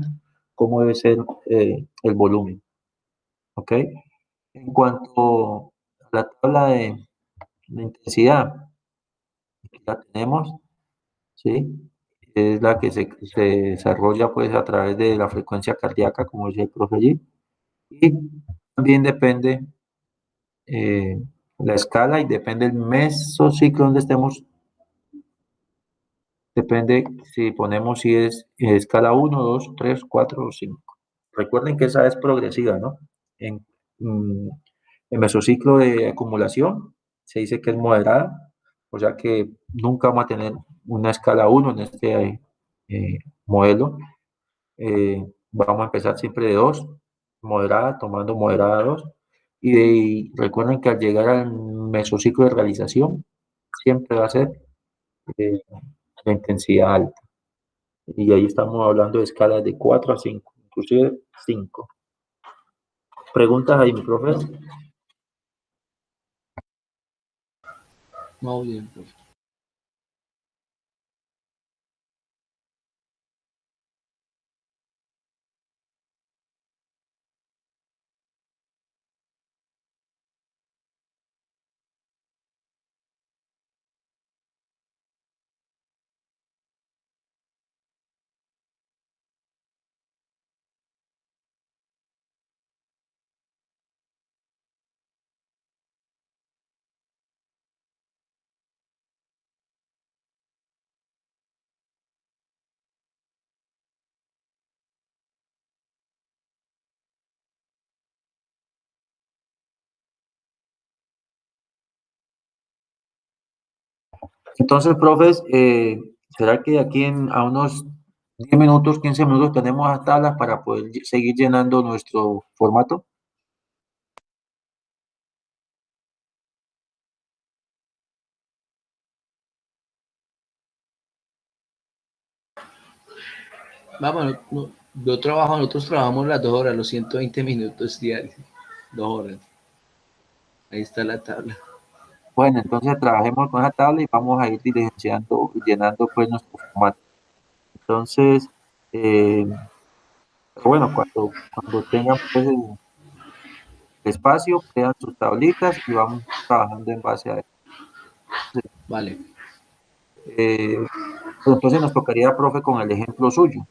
cómo debe ser el volumen. ¿Ok? En cuanto a la tabla de intensidad, que la tenemos, ¿sí? Es la que se desarrolla pues a través de la frecuencia cardíaca, como decía el profe allí, y también depende la escala y depende el mesociclo donde estemos, depende si ponemos si es escala 1, 2, 3, 4 o 5. Recuerden que esa es progresiva, ¿no? En, mm, el mesociclo de acumulación se dice que es moderada, o sea que nunca vamos a tener una escala 1 en este modelo. Vamos a empezar siempre de 2, moderada, tomando moderada 2. Y recuerden que al llegar al mesociclo de realización, siempre va a ser eh, la intensidad alta. Y ahí estamos hablando de escalas de 4 a 5, inclusive 5. ¿Preguntas ahí, mi profe? Muy bien, profe. Entonces, profes, ¿será que de aquí a unos 10 minutos, 15 minutos tenemos las tablas para poder seguir llenando nuestro formato? Vamos, nosotros trabajamos las 2 horas, los 120 minutos diarios. 2 horas. Ahí está la tabla. Bueno, entonces trabajemos con esa tabla y vamos a ir diligenciando, llenando pues nuestro formato. Entonces, eh, pero bueno, cuando tengan pues el espacio, crean sus tablitas y vamos trabajando en base a eso. Vale. Pero entonces nos tocaría, profe, con el ejemplo suyo,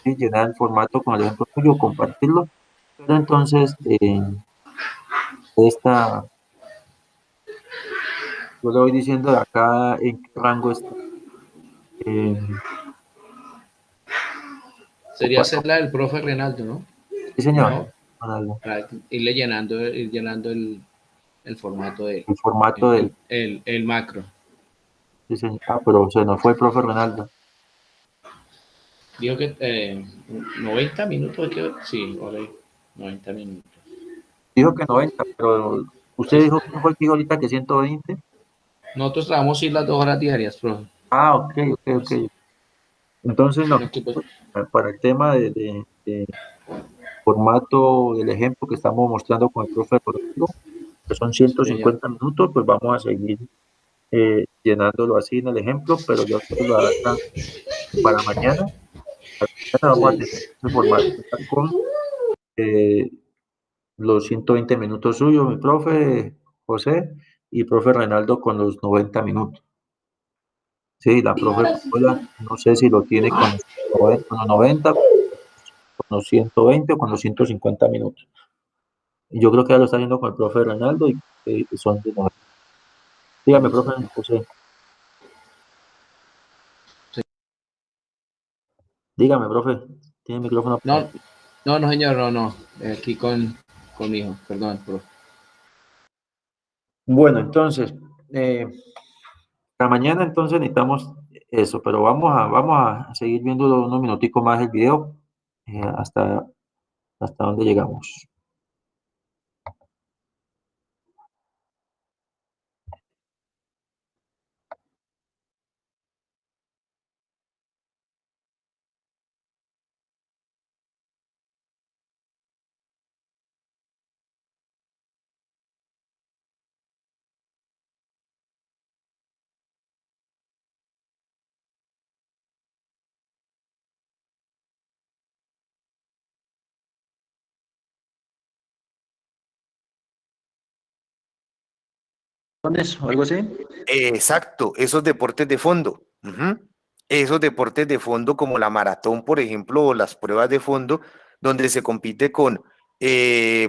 ¿sí? Llenar el formato con el ejemplo suyo, compartirlo. Pero entonces, esta, yo le voy diciendo de acá en qué rango está. Eh, Sería hacerla del profe Reinaldo, ¿no? sí, señor. Mejor. Ronaldo. Para ir llenando el formato de El formato del. el macro. Sí, señor. Ah, pero se nos fue el profe Ronaldo. Dijo que 90 minutos, sí, ahora 90 minutos. Dijo que 90, pero usted Sí. dijo, ¿quién fue el que dijo ahorita que 120? Nosotros trabajamos ir las 2 horas diarias, profe. Ah, ok, ok, ok. Pues, Entonces, no, aquí, pues, para el tema de formato del ejemplo que estamos mostrando con el profe Ronaldo, que son sí, señor. 150 minutos, pues vamos a seguir llenándolo así en el ejemplo, pero ya ustedes lo adaptan para mañana. Para mañana vamos a Sí. tener ese formato con eh, los 120 minutos suyos, mi profe José, y profe Reinaldo con los 90 minutos. Sí, la profe Paola, no sé si lo tiene con los 90, con los 120 o con los 150 minutos. Y yo creo que ya lo está haciendo con el profe Reinaldo y son de 90. Dígame, profe José, dígame, profe, tiene el micrófono. No, no, no, señor, no, no. Aquí con mi hijo, perdón, profe. Bueno, entonces, para mañana entonces necesitamos eso, pero vamos a seguir viendo unos minuticos más el video hasta donde llegamos. ¿Eso? ¿Algo así? Exacto, esos deportes de fondo. Ujú. Esos deportes de fondo como la maratón, por ejemplo, o las pruebas de fondo, donde se compite con,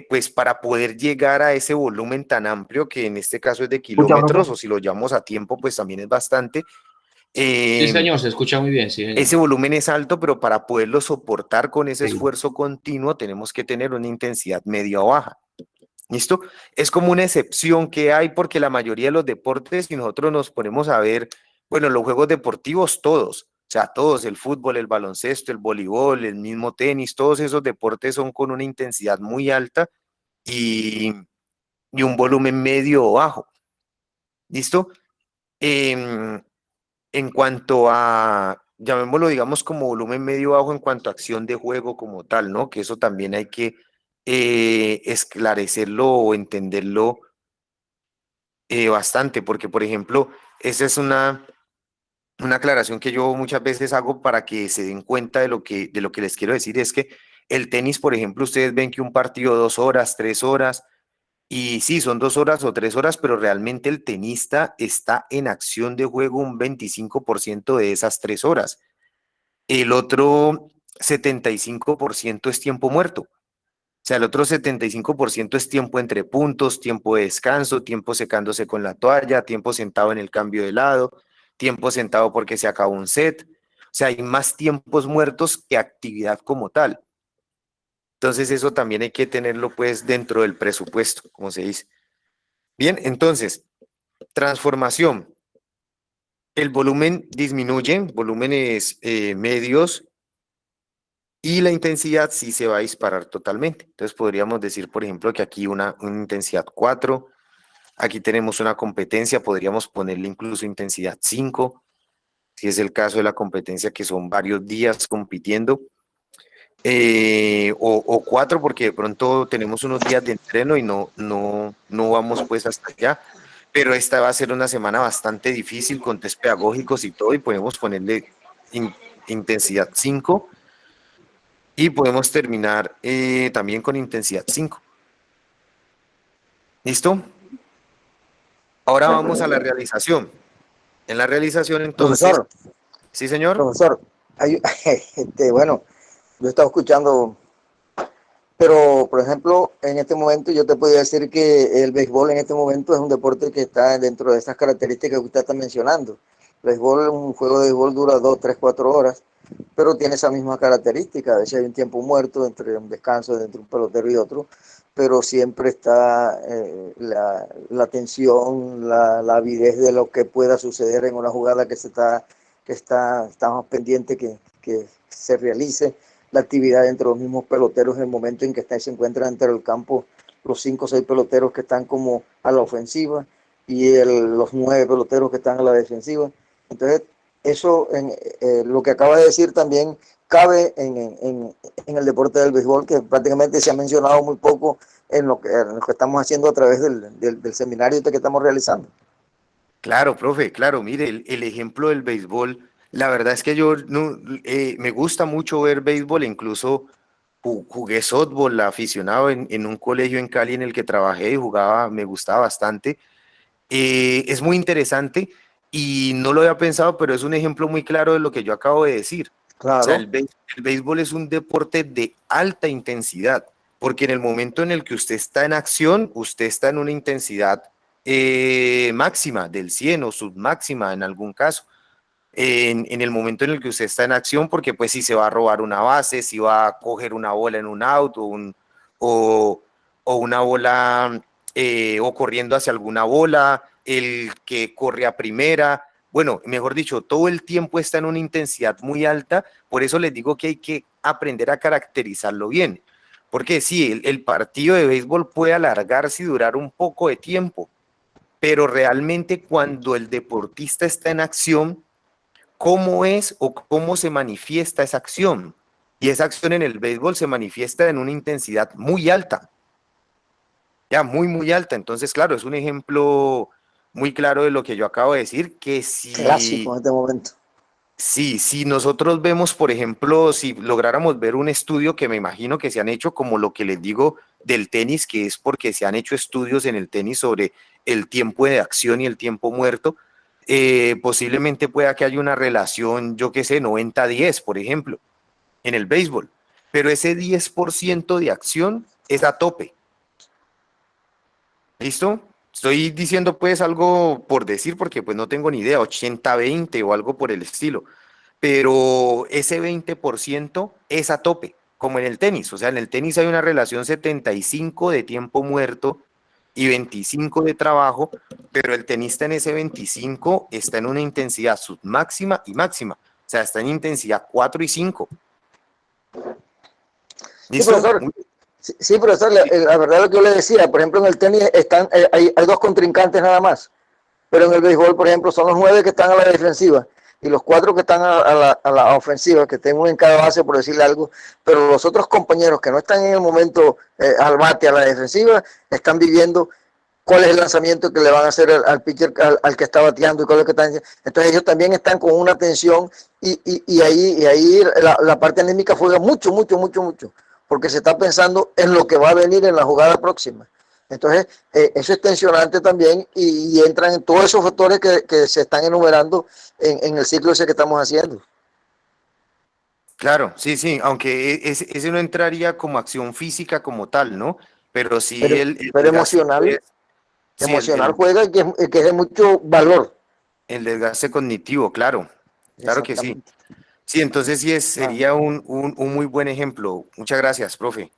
pues para poder llegar a ese volumen tan amplio, que en este caso es de Escucha, kilómetros, profe. o si lo llevamos a tiempo, pues también es bastante. Sí, Eh, señor, se escucha muy bien, sí, señor. ese volumen es alto, pero para poderlo soportar con ese Sí. esfuerzo continuo, tenemos que tener una intensidad media o baja. ¿Listo? Es como una excepción que hay porque la mayoría de los deportes, si nosotros nos ponemos a ver, bueno, los juegos deportivos todos, o sea, todos, el fútbol, el baloncesto, el voleibol, el mismo tenis, todos esos deportes son con una intensidad muy alta y, y un volumen medio o bajo. ¿Listo? Em, en cuanto a, llamémoslo, digamos, como volumen medio bajo en cuanto a acción de juego como tal, ¿no? Que eso también hay que esclarecerlo o entenderlo bastante, porque, por ejemplo, esa es una aclaración que yo muchas veces hago para que se den cuenta de lo que les quiero decir, es que el tenis, por ejemplo, ustedes ven que un partido 2 horas, 3 horas, y sí, son 2 horas o 3 horas, pero realmente el tenista está en acción de juego un 25% de esas 3 horas. El otro 75% es tiempo muerto. O sea, el otro 75% es tiempo entre puntos, tiempo de descanso, tiempo secándose con la toalla, tiempo sentado en el cambio de lado, tiempo sentado porque se acabó un set. O sea, hay más tiempos muertos que actividad como tal. Entonces, eso también hay que tenerlo pues dentro del presupuesto, como se dice. Bien, entonces, transformación. El volumen disminuye, volúmenes medios, y la intensidad sí se va a disparar totalmente. Entonces podríamos decir, por ejemplo, que aquí una intensidad 4, aquí tenemos una competencia, podríamos ponerle incluso intensidad 5, si es el caso de la competencia que son varios días compitiendo, o 4 porque de pronto tenemos unos días de entreno y no vamos pues hasta allá, pero esta va a ser una semana bastante difícil con test pedagógicos y todo y podemos ponerle intensidad 5 y podemos terminar también con intensidad 5. ¿Listo? Ahora vamos a la realización. En la realización, entonces, Profesor, sí, señor. profesor, bueno, yo estaba escuchando, pero por ejemplo, en este momento yo te podría decir que el béisbol en este momento es un deporte que está dentro de esas características que usted está mencionando. El béisbol, un juego de béisbol dura 2, 3, 4 horas, pero tiene esa misma característica. A veces hay un tiempo muerto entre un descanso entre un pelotero y otro, pero siempre está la tensión, la avidez de lo que pueda suceder en una jugada estamos pendientes que se realice la actividad entre los mismos peloteros en el momento en que se encuentran dentro del campo los 5 o 6 peloteros que están como a la ofensiva y los 9 peloteros que están a la defensiva. Entonces, eso, lo que acaba de decir también cabe en el deporte del béisbol, que prácticamente se ha mencionado muy poco en lo que estamos haciendo a través del seminario que estamos realizando. Claro, profe, claro, mire, el ejemplo del béisbol, la verdad es que yo no, me gusta mucho ver béisbol, incluso jugué softball aficionado en un colegio en Cali en el que trabajé y jugaba, me gustaba bastante. Es muy interesante y no lo había pensado, pero es un ejemplo muy claro de lo que yo acabo de decir. O sea, Claro, el béisbol es un deporte de alta intensidad, porque en el momento en el que usted está en acción, usted está en una intensidad máxima del 100 o submáxima en algún caso. En el momento en el que usted está en acción, porque pues si se va a robar una base, si va a coger una bola en un out o, o una bola o corriendo hacia alguna bola, el que corre a primera, bueno, mejor dicho, todo el tiempo está en una intensidad muy alta, por eso les digo que hay que aprender a caracterizarlo bien, porque sí, el partido de béisbol puede alargarse y durar un poco de tiempo, pero realmente cuando el deportista está en acción, cómo es o cómo se manifiesta esa acción. Y esa acción en el béisbol se manifiesta en una intensidad muy alta, ya muy, muy alta. Entonces, claro, es un ejemplo muy claro de lo que yo acabo de decir, que clásico si, en este momento. Sí, si nosotros vemos, por ejemplo, si lográramos ver un estudio que me imagino que se han hecho, como lo que les digo del tenis, que es porque se han hecho estudios en el tenis sobre el tiempo de acción y el tiempo muerto, posiblemente pueda que haya una relación, yo qué sé, 90-10, por ejemplo, en el béisbol, pero ese 10% de acción es a tope. ¿Listo? Estoy diciendo pues algo por decir porque pues no tengo ni idea, 80-20 o algo por el estilo, pero ese 20% es a tope, como en el tenis. O sea, en el tenis hay una relación 75 de tiempo muerto y 25 de trabajo, pero el tenista en ese 25 está en una intensidad submáxima y máxima. O sea, está en intensidad 4 y 5. Sí, ¿Listo? profesor. Sí, profesor, la verdad lo que yo le decía, por ejemplo, en el tenis están, hay dos contrincantes nada más, pero en el béisbol, por ejemplo, son los 9 que están a la defensiva y los 4 que están a la ofensiva, que tengo uno en cada base, por decirle algo, pero los otros compañeros que no están en el momento al bate, a la defensiva, están viviendo cuál es el lanzamiento que le van a hacer al pitcher, al que está bateando y cuál es lo que están haciendo. Entonces ellos también están con una tensión y ahí la parte anímica juega mucho, porque se está pensando en lo que va a venir en la jugada próxima. Entonces, eso es tensionante también y entran en todos esos factores que se están enumerando en el ciclo ese que estamos haciendo. Claro, sí, sí, aunque ese no entraría como acción física como tal, ¿no? Pero sí Pero, el pero desgaste, emocional, sí, emocional juega y que es de mucho valor. el desgaste cognitivo, claro, claro que sí. Exactamente. Sí, entonces sí Ah, sería un muy buen ejemplo. Muchas gracias, profe.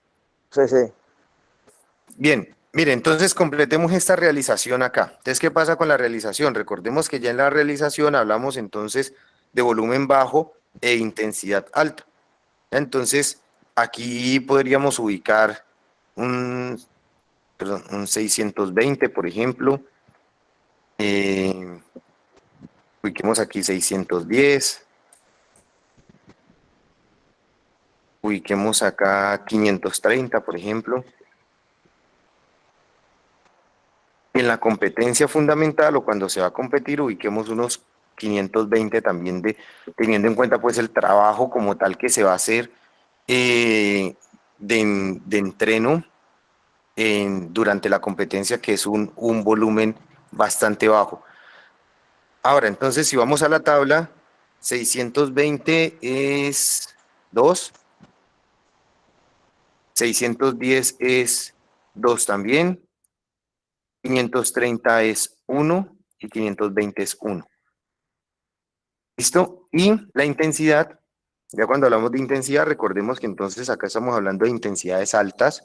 sí, sí. Bien, mire, entonces completemos esta realización acá. Entonces, ¿qué pasa con la realización? Recordemos que ya en la realización hablamos entonces de volumen bajo e intensidad alta. Entonces, aquí podríamos ubicar un, perdón, un 620, por ejemplo. Ubiquemos aquí 610. Ubiquemos acá 530, por ejemplo. En la competencia fundamental o cuando se va a competir, ubiquemos unos 520 también, teniendo en cuenta pues el trabajo como tal que se va a hacer de entreno durante la competencia, que es un volumen bastante bajo. Ahora, entonces, si vamos a la tabla, 620 es 2, 610 es 2 también, 530 es 1 y 520 es 1. ¿Listo? Y la intensidad, ya cuando hablamos de intensidad, recordemos que entonces acá estamos hablando de intensidades altas.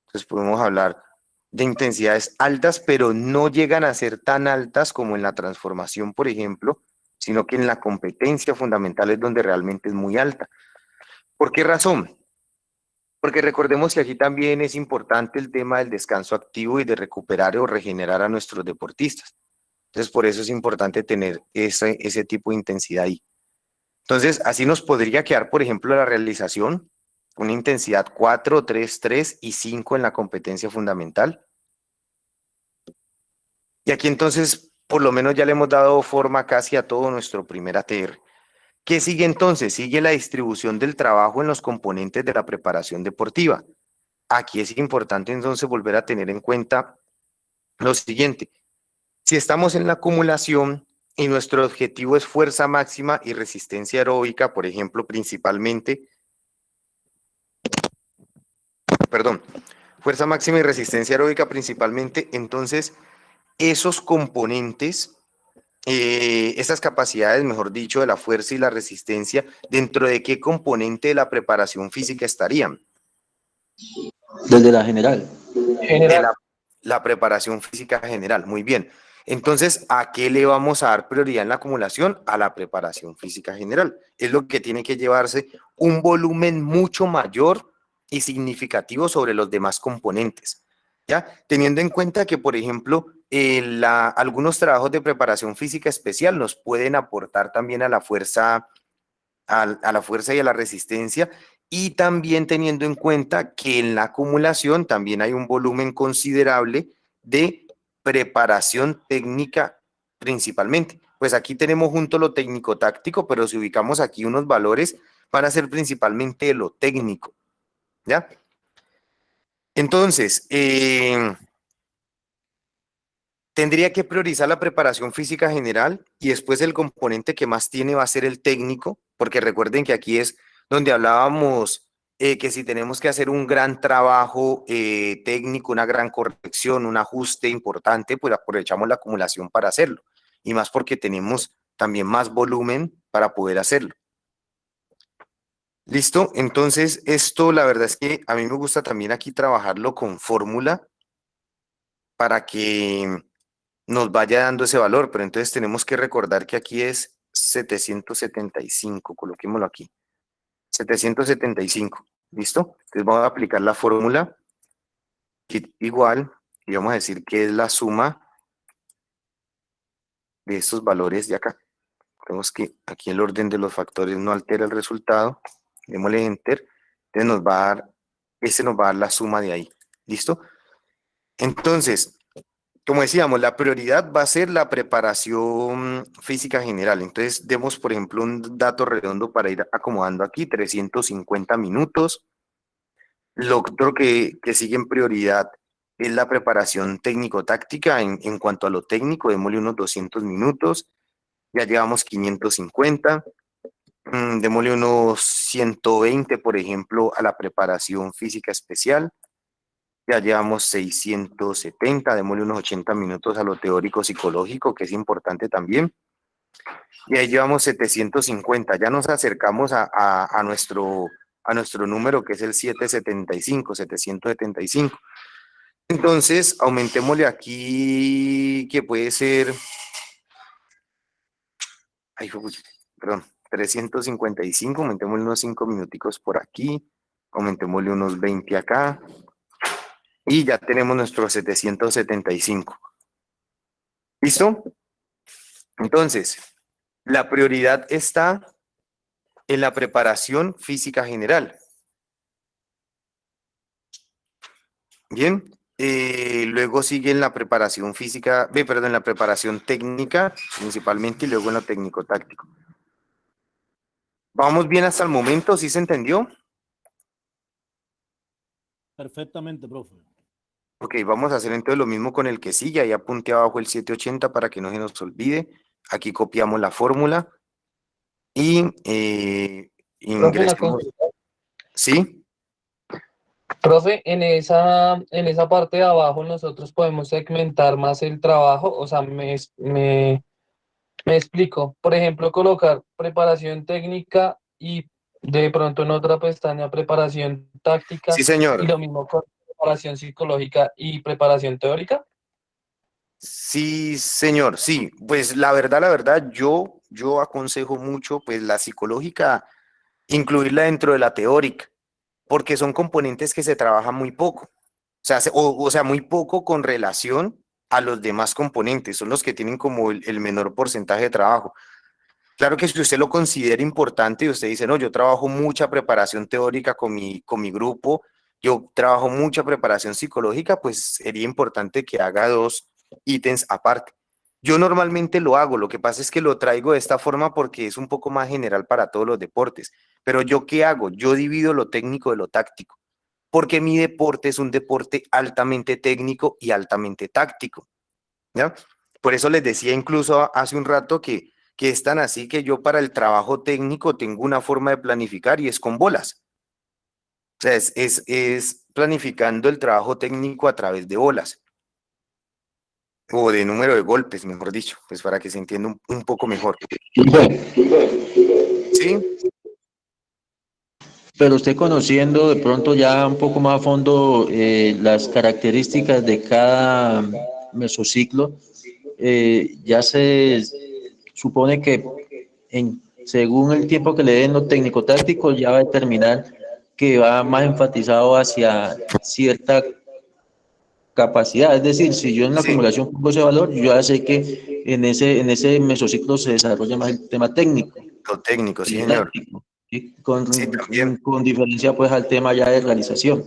Entonces podemos hablar de intensidades altas, pero no llegan a ser tan altas como en la transformación, por ejemplo, sino que en la competencia fundamental es donde realmente es muy alta. ¿Por qué razón? Porque recordemos que aquí también es importante el tema del descanso activo y de recuperar o regenerar a nuestros deportistas. Entonces, por eso es importante tener ese tipo de intensidad ahí. Entonces, así nos podría quedar, por ejemplo, la realización, una intensidad 4, 3, 3 y 5 en la competencia fundamental. Y aquí entonces, por lo menos ya le hemos dado forma casi a todo nuestro primer ATR. ¿Qué sigue entonces? Sigue la distribución del trabajo en los componentes de la preparación deportiva. Aquí es importante entonces volver a tener en cuenta lo siguiente. Si estamos en la acumulación y nuestro objetivo es fuerza máxima y resistencia aeróbica, por ejemplo, principalmente, fuerza máxima y resistencia aeróbica principalmente, entonces esos componentes, esas capacidades, mejor dicho, de la fuerza y la resistencia, ¿dentro de qué componente de la preparación física estarían? Desde la general. De la preparación física general, muy bien. Entonces, ¿a qué le vamos a dar prioridad en la acumulación? A la preparación física general. Es lo que tiene que llevarse un volumen mucho mayor y significativo sobre los demás componentes. ¿Ya? Teniendo en cuenta que, por ejemplo, algunos trabajos de preparación física especial nos pueden aportar también a la fuerza, a la fuerza y a la resistencia, y también teniendo en cuenta que en la acumulación también hay un volumen considerable de preparación técnica principalmente. pues aquí tenemos junto lo técnico-táctico, pero si ubicamos aquí unos valores, van a ser principalmente de lo técnico, ¿ya? Entonces, tendría que priorizar la preparación física general y después el componente que más tiene va a ser el técnico, porque recuerden que aquí es donde hablábamos que si tenemos que hacer un gran trabajo técnico, una gran corrección, un ajuste importante, pues aprovechamos la acumulación para hacerlo. Y más porque tenemos también más volumen para poder hacerlo. ¿Listo? Entonces, esto la verdad es que a mí me gusta también aquí trabajarlo con fórmula para que nos vaya dando ese valor, pero entonces tenemos que recordar que aquí es 775, coloquémoslo aquí, 775, ¿listo? Entonces vamos a aplicar la fórmula igual, y vamos a decir que es la suma de estos valores de acá. Tenemos que aquí el orden de los factores no altera el resultado, démosle enter, entonces nos va a dar, ese nos va a dar la suma de ahí, ¿listo? Entonces, como decíamos, la prioridad va a ser la preparación física general. Entonces, demos, por ejemplo, un dato redondo para ir acomodando aquí, 350 minutos. Lo otro que sigue en prioridad es la preparación técnico-táctica. En cuanto a lo técnico, démosle unos 200 minutos. Ya llevamos 550. Démosle unos 120, por ejemplo, a la preparación física especial. Ya llevamos 670, démosle unos 80 minutos a lo teórico psicológico, que es importante también. Y ahí llevamos 750, ya nos acercamos a nuestro número, que es el 775. Entonces, aumentémosle aquí, que puede ser, perdón, 355, aumentémosle unos 5 minuticos por aquí, aumentémosle unos 20 acá, y ya tenemos nuestros 775. ¿Listo? Entonces, la prioridad está en la preparación física general. Bien, luego sigue en la preparación física, perdón, en la preparación técnica, principalmente, y luego en lo técnico-táctico. ¿Vamos bien hasta el momento? ¿Sí se entendió? Perfectamente, profe. Ok, vamos a hacer entonces lo mismo con el que sigue. Ahí apunte abajo el 780 para que no se nos olvide. Aquí copiamos la fórmula y Profe, ingresamos. ¿Sí? profe, en esa parte de abajo nosotros podemos segmentar más el trabajo, o sea, me explico. Por ejemplo, colocar preparación técnica y de pronto en otra pestaña preparación táctica Sí, señor. y lo mismo con preparación psicológica y preparación teórica. Sí, señor, sí, pues la verdad, yo aconsejo mucho, pues la psicológica, incluirla dentro de la teórica, porque son componentes que se trabajan muy poco, o sea, o sea, muy poco con relación a los demás componentes, son los que tienen como el menor porcentaje de trabajo. Claro que si usted lo considera importante y usted dice, no, yo trabajo mucha preparación teórica con mi grupo, yo trabajo mucha preparación psicológica, pues sería importante que haga dos ítems aparte. Yo normalmente lo hago, lo que pasa es que lo traigo de esta forma porque es un poco más general para todos los deportes. Pero ¿yo qué hago? Yo divido lo técnico de lo táctico, porque mi deporte es un deporte altamente técnico y altamente táctico, ¿ya? Por eso les decía incluso hace un rato que es tan así que yo para el trabajo técnico tengo una forma de planificar y es con bolas. O sea, es planificando el trabajo técnico a través de bolas. O de número de golpes, mejor dicho, pues para que se entienda un poco mejor. ¿Sí? Pero usted conociendo de pronto ya un poco más a fondo las características de cada mesociclo, ya se supone que según el tiempo que le den lo técnico-táctico ya va a determinar que va más enfatizado hacia cierta capacidad. Es decir, si yo en la Sí. acumulación pongo ese valor, yo ya sé que en ese mesociclo se desarrolla más el tema técnico. Lo técnico, sí, El señor. táctico, ¿sí? Sí, también. Con diferencia pues al tema ya de realización.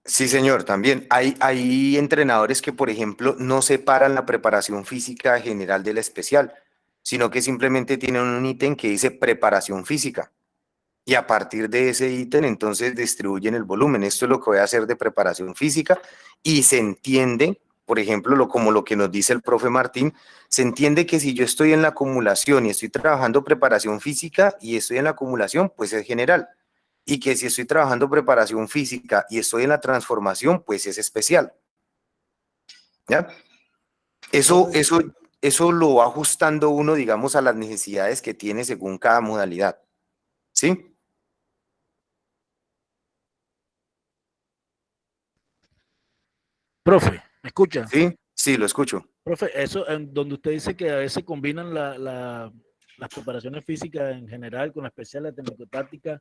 Sí, señor, también hay entrenadores que, por ejemplo, no separan la preparación física general de la especial, sino que simplemente tienen un ítem que dice preparación física. Y a partir de ese ítem, entonces distribuyen el volumen. Esto es lo que voy a hacer de preparación física y se entiende, por ejemplo, como lo que nos dice el profe Martín, se entiende que si yo estoy en la acumulación y estoy trabajando preparación física y estoy en la acumulación, pues es general. Y que si estoy trabajando preparación física y estoy en la transformación, pues es especial. ¿Ya? Eso lo va ajustando uno, digamos, a las necesidades que tiene según cada modalidad. ¿Sí? Profe, ¿me escucha? Sí, sí, lo escucho. Profe, eso en donde usted dice que a veces combinan las preparaciones físicas en general con la especial, la técnico-táctica,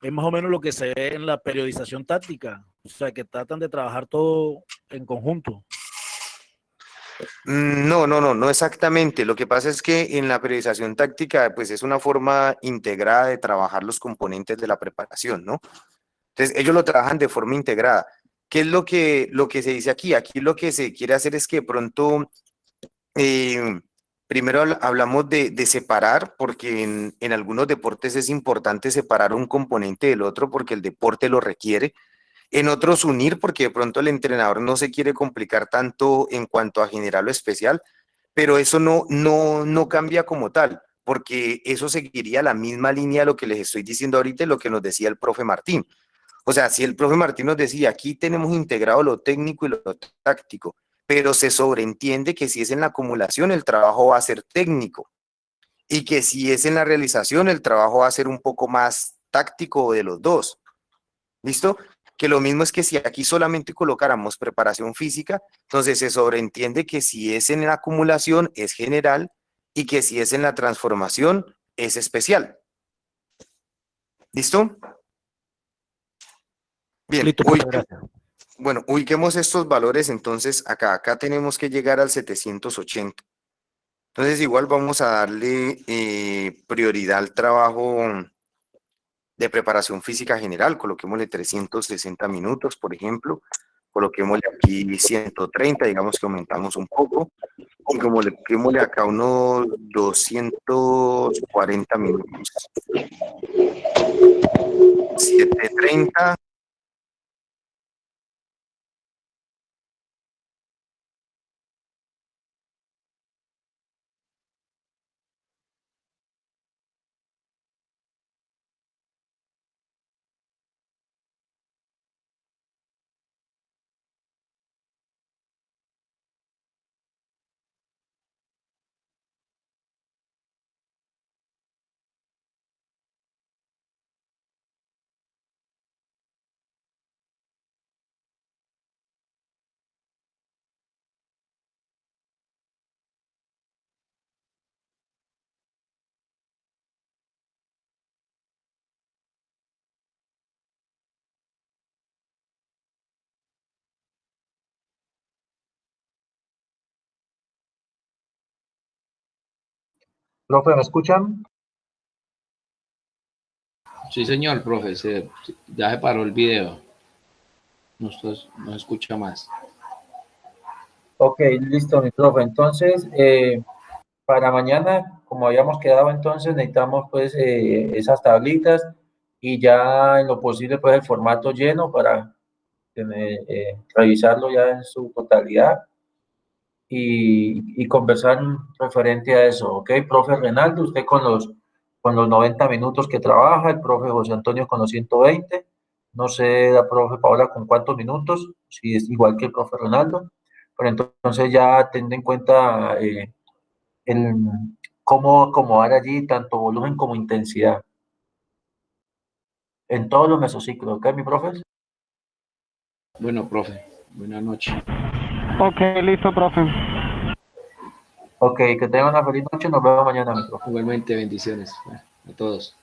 es más o menos lo que se ve en la periodización táctica, o sea, que tratan de trabajar todo en conjunto. No exactamente. Lo que pasa es que en la periodización táctica, pues es una forma integrada de trabajar los componentes de la preparación, ¿no? Entonces, ellos lo trabajan de forma integrada. ¿Qué es lo que se dice aquí? Aquí lo que se quiere hacer es que de pronto, primero hablamos de separar, porque en algunos deportes es importante separar un componente del otro porque el deporte lo requiere. En otros unir, porque de pronto el entrenador no se quiere complicar tanto en cuanto a generar lo especial, pero eso no cambia como tal, porque eso seguiría la misma línea de lo que les estoy diciendo ahorita y lo que nos decía el profe Martín. O sea, si el profe Martín nos decía, aquí tenemos integrado lo técnico y lo táctico, pero se sobreentiende que si es en la acumulación, el trabajo va a ser técnico, y que si es en la realización, el trabajo va a ser un poco más táctico de los dos. ¿Listo? Que lo mismo es que si aquí solamente colocáramos preparación física, entonces se sobreentiende que si es en la acumulación es general y que si es en la transformación es especial. ¿Listo? Bien, Listo, profe, gracias. bueno, ubiquemos estos valores entonces acá tenemos que llegar al 780. Entonces igual vamos a darle prioridad al trabajo de preparación física general, coloquémosle 360 minutos, por ejemplo, coloquémosle aquí 130, digamos que aumentamos un poco, y como le coloquémosle acá unos 240 minutos. 730. Profe, ¿me escuchan? Sí, señor, profe, ya se paró el video. No se escucha más. Ok, listo, mi profe. Entonces, para mañana, como habíamos quedado, entonces necesitamos pues esas tablitas y ya en lo posible pues el formato lleno para revisarlo ya en su totalidad y conversar referente a eso, ¿ok? Profe Renaldo, usted con los 90 minutos que trabaja, el profe José Antonio con los 120, no sé la profe Paola con cuántos minutos, si es igual que el profe Renaldo, pero entonces ya teniendo en cuenta el, cómo acomodar allí tanto volumen como intensidad en todos los mesociclos, ¿ok, mi profe? Bueno, profe, buenas noches. Ok, listo, profe. Ok, que tengan una feliz noche, nos vemos mañana, mi profe. Igualmente, bendiciones a todos.